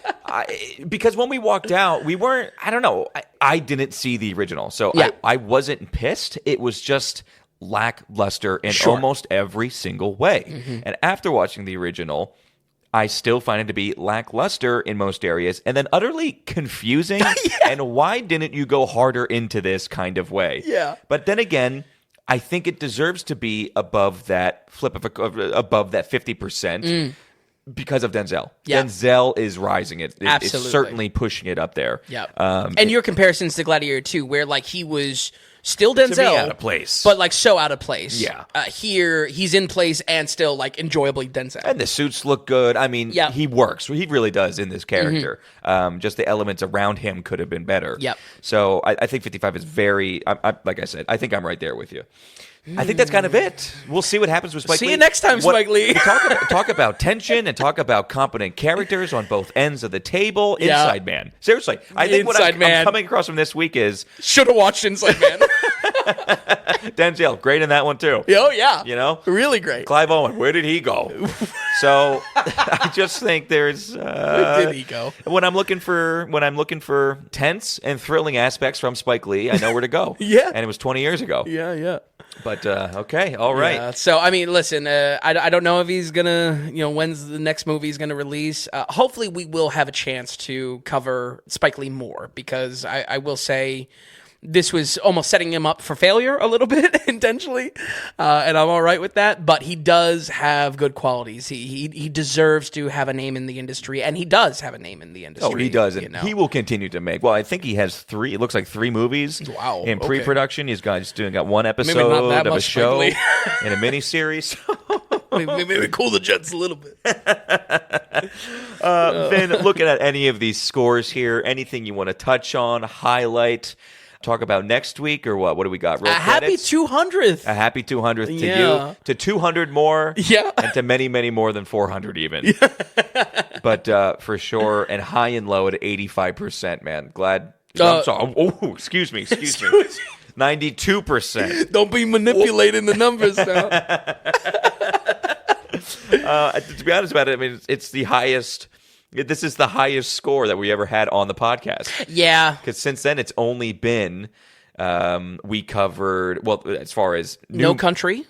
because when we walked out, we weren't. I don't know. I didn't see the original, so I wasn't pissed. It was just lackluster in almost every single way. Mm-hmm. And after watching the original, I still find it to be lackluster in most areas and then utterly confusing. And why didn't you go harder into this kind of way? Yeah. But then again, I think it deserves to be above that above that 50%. Because of Denzel. Yeah. Denzel is rising it. It's Absolutely. certainly pushing it up there. Yeah. And your comparisons to Gladiator 2, where like he was still Denzel. To me, out of place. But like so out of place. Yeah. Here, he's in place and still like enjoyably Denzel. And the suits look good. I mean, he works. He really does in this character. Just the elements around him could have been better. Yep. So I think 55 is very, like I said, I think I'm right there with you. I think that's kind of it. We'll see what happens with Spike Lee. See you next time, Spike Lee. Talk about tension and talk about competent characters on both ends of the table. Inside Man. Seriously. I think what I'm coming across from this week is... Should have watched Inside Man. Denzel, great in that one too. Oh, yeah. You know? Really great. Clive Owen, where did he go? So I just think there's... where did he go? When I'm looking for tense and thrilling aspects from Spike Lee, I know where to go. Yeah. And it was 20 years ago. Yeah. But, okay, all right. Yeah, so, I mean, listen, I don't know if he's going to, when's the next movie he's going to release. Hopefully we will have a chance to cover Spike Lee more, because I will say this was almost setting him up for failure a little bit intentionally, and I'm all right with that. But he does have good qualities. He deserves to have a name in the industry, and he does have a name in the industry. Oh, he does, and he will continue to make. Well, I think he has 3. It looks like 3 movies. Wow, in pre-production. He's got one episode not of a show in a miniseries. Maybe cool the Jets a little bit. Vin, looking at any of these scores here, anything you want to touch on, highlight? Talk about next week or what? What do we got? A happy 200th. A happy 200th to you. To 200 more. Yeah. And to many, many more than 400 even. But for sure. And high and low at 85%, man. Glad. I'm sorry. Oh, excuse me. 92%. Don't be manipulating the numbers now. To be honest about it, I mean, it's the highest... This is the highest score that we ever had on the podcast. Yeah. Because since then, it's only been, we covered, well, as far as... No Country,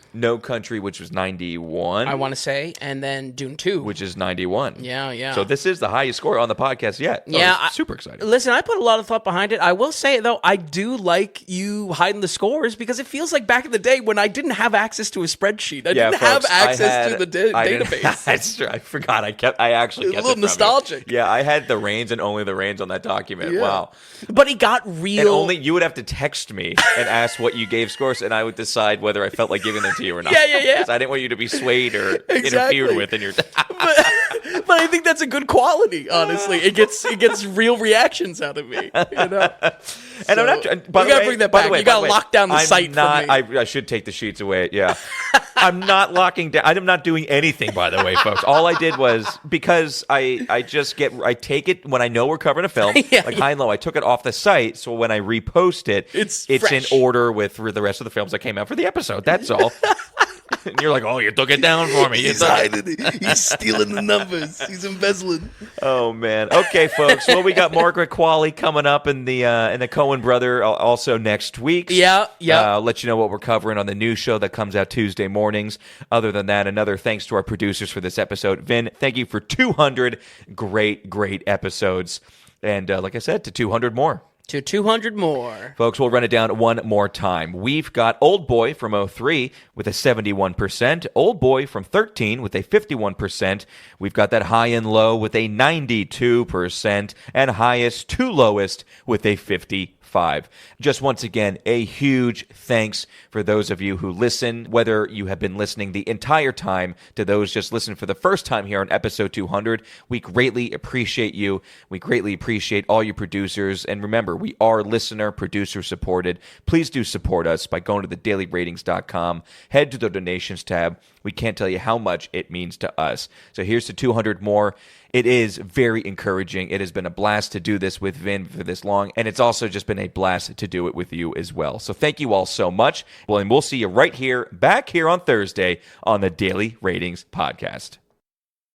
which was 91. I want to say, and then Dune 2. Which is 91. Yeah. So this is the highest score on the podcast yet. Yeah. Super excited. Listen, I put a lot of thought behind it. I will say, though, I do like you hiding the scores, because it feels like back in the day when I didn't have access to a spreadsheet. I didn't have access to the database. That's true. I forgot. I actually kept a little nostalgic. Yeah, I had the reigns and only the reigns on that document. Yeah. Wow. But it got real. And only you would have to text me and ask what you gave scores, and I would decide whether I felt like giving them to you or not. Yeah. Because I didn't want you to be swayed or interfered with in your... but I think that's a good quality, honestly. It gets real reactions out of me, And I'm not... You gotta bring that back. You gotta lock down the site for me. I should take the sheets away, yeah. I'm not locking down... I'm not doing anything, by the way, folks. All I did was, because I take it when I know we're covering a film, high and low, I took it off the site, so when I repost it, it's fresh. in order with the rest of the films that came out for the episode. That's all. And you're like, oh, you took it down for me. He's hiding it. He's stealing the numbers. He's embezzling. Oh, man. Okay, folks. Well, we got Margaret Qualley coming up in the Coen brother also next week. Yeah. I'll let you know what we're covering on the new show that comes out Tuesday mornings. Other than that, another thanks to our producers for this episode. Vin, thank you for 200 great episodes. And like I said, to 200 more. To 200 more. Folks, we'll run it down one more time. We've got Oldboy from 03 with a 71%, Oldboy from 13 with a 51%. We've got that high and low with a 92%, and highest to lowest with a 50%. Just once again, a huge thanks for those of you who listen, whether you have been listening the entire time to those just listening for the first time here on episode 200. We greatly appreciate you. We greatly appreciate all you producers. And remember, we are listener, producer supported. Please do support us by going to thedailyratings.com. Head to the donations tab. We can't tell you how much it means to us. So here's to 200 more. It is very encouraging. It has been a blast to do this with Vin for this long, and it's also just been a blast to do it with you as well. So thank you all so much. Well, and we'll see you right here, back here on Thursday on the Daily Ratings Podcast.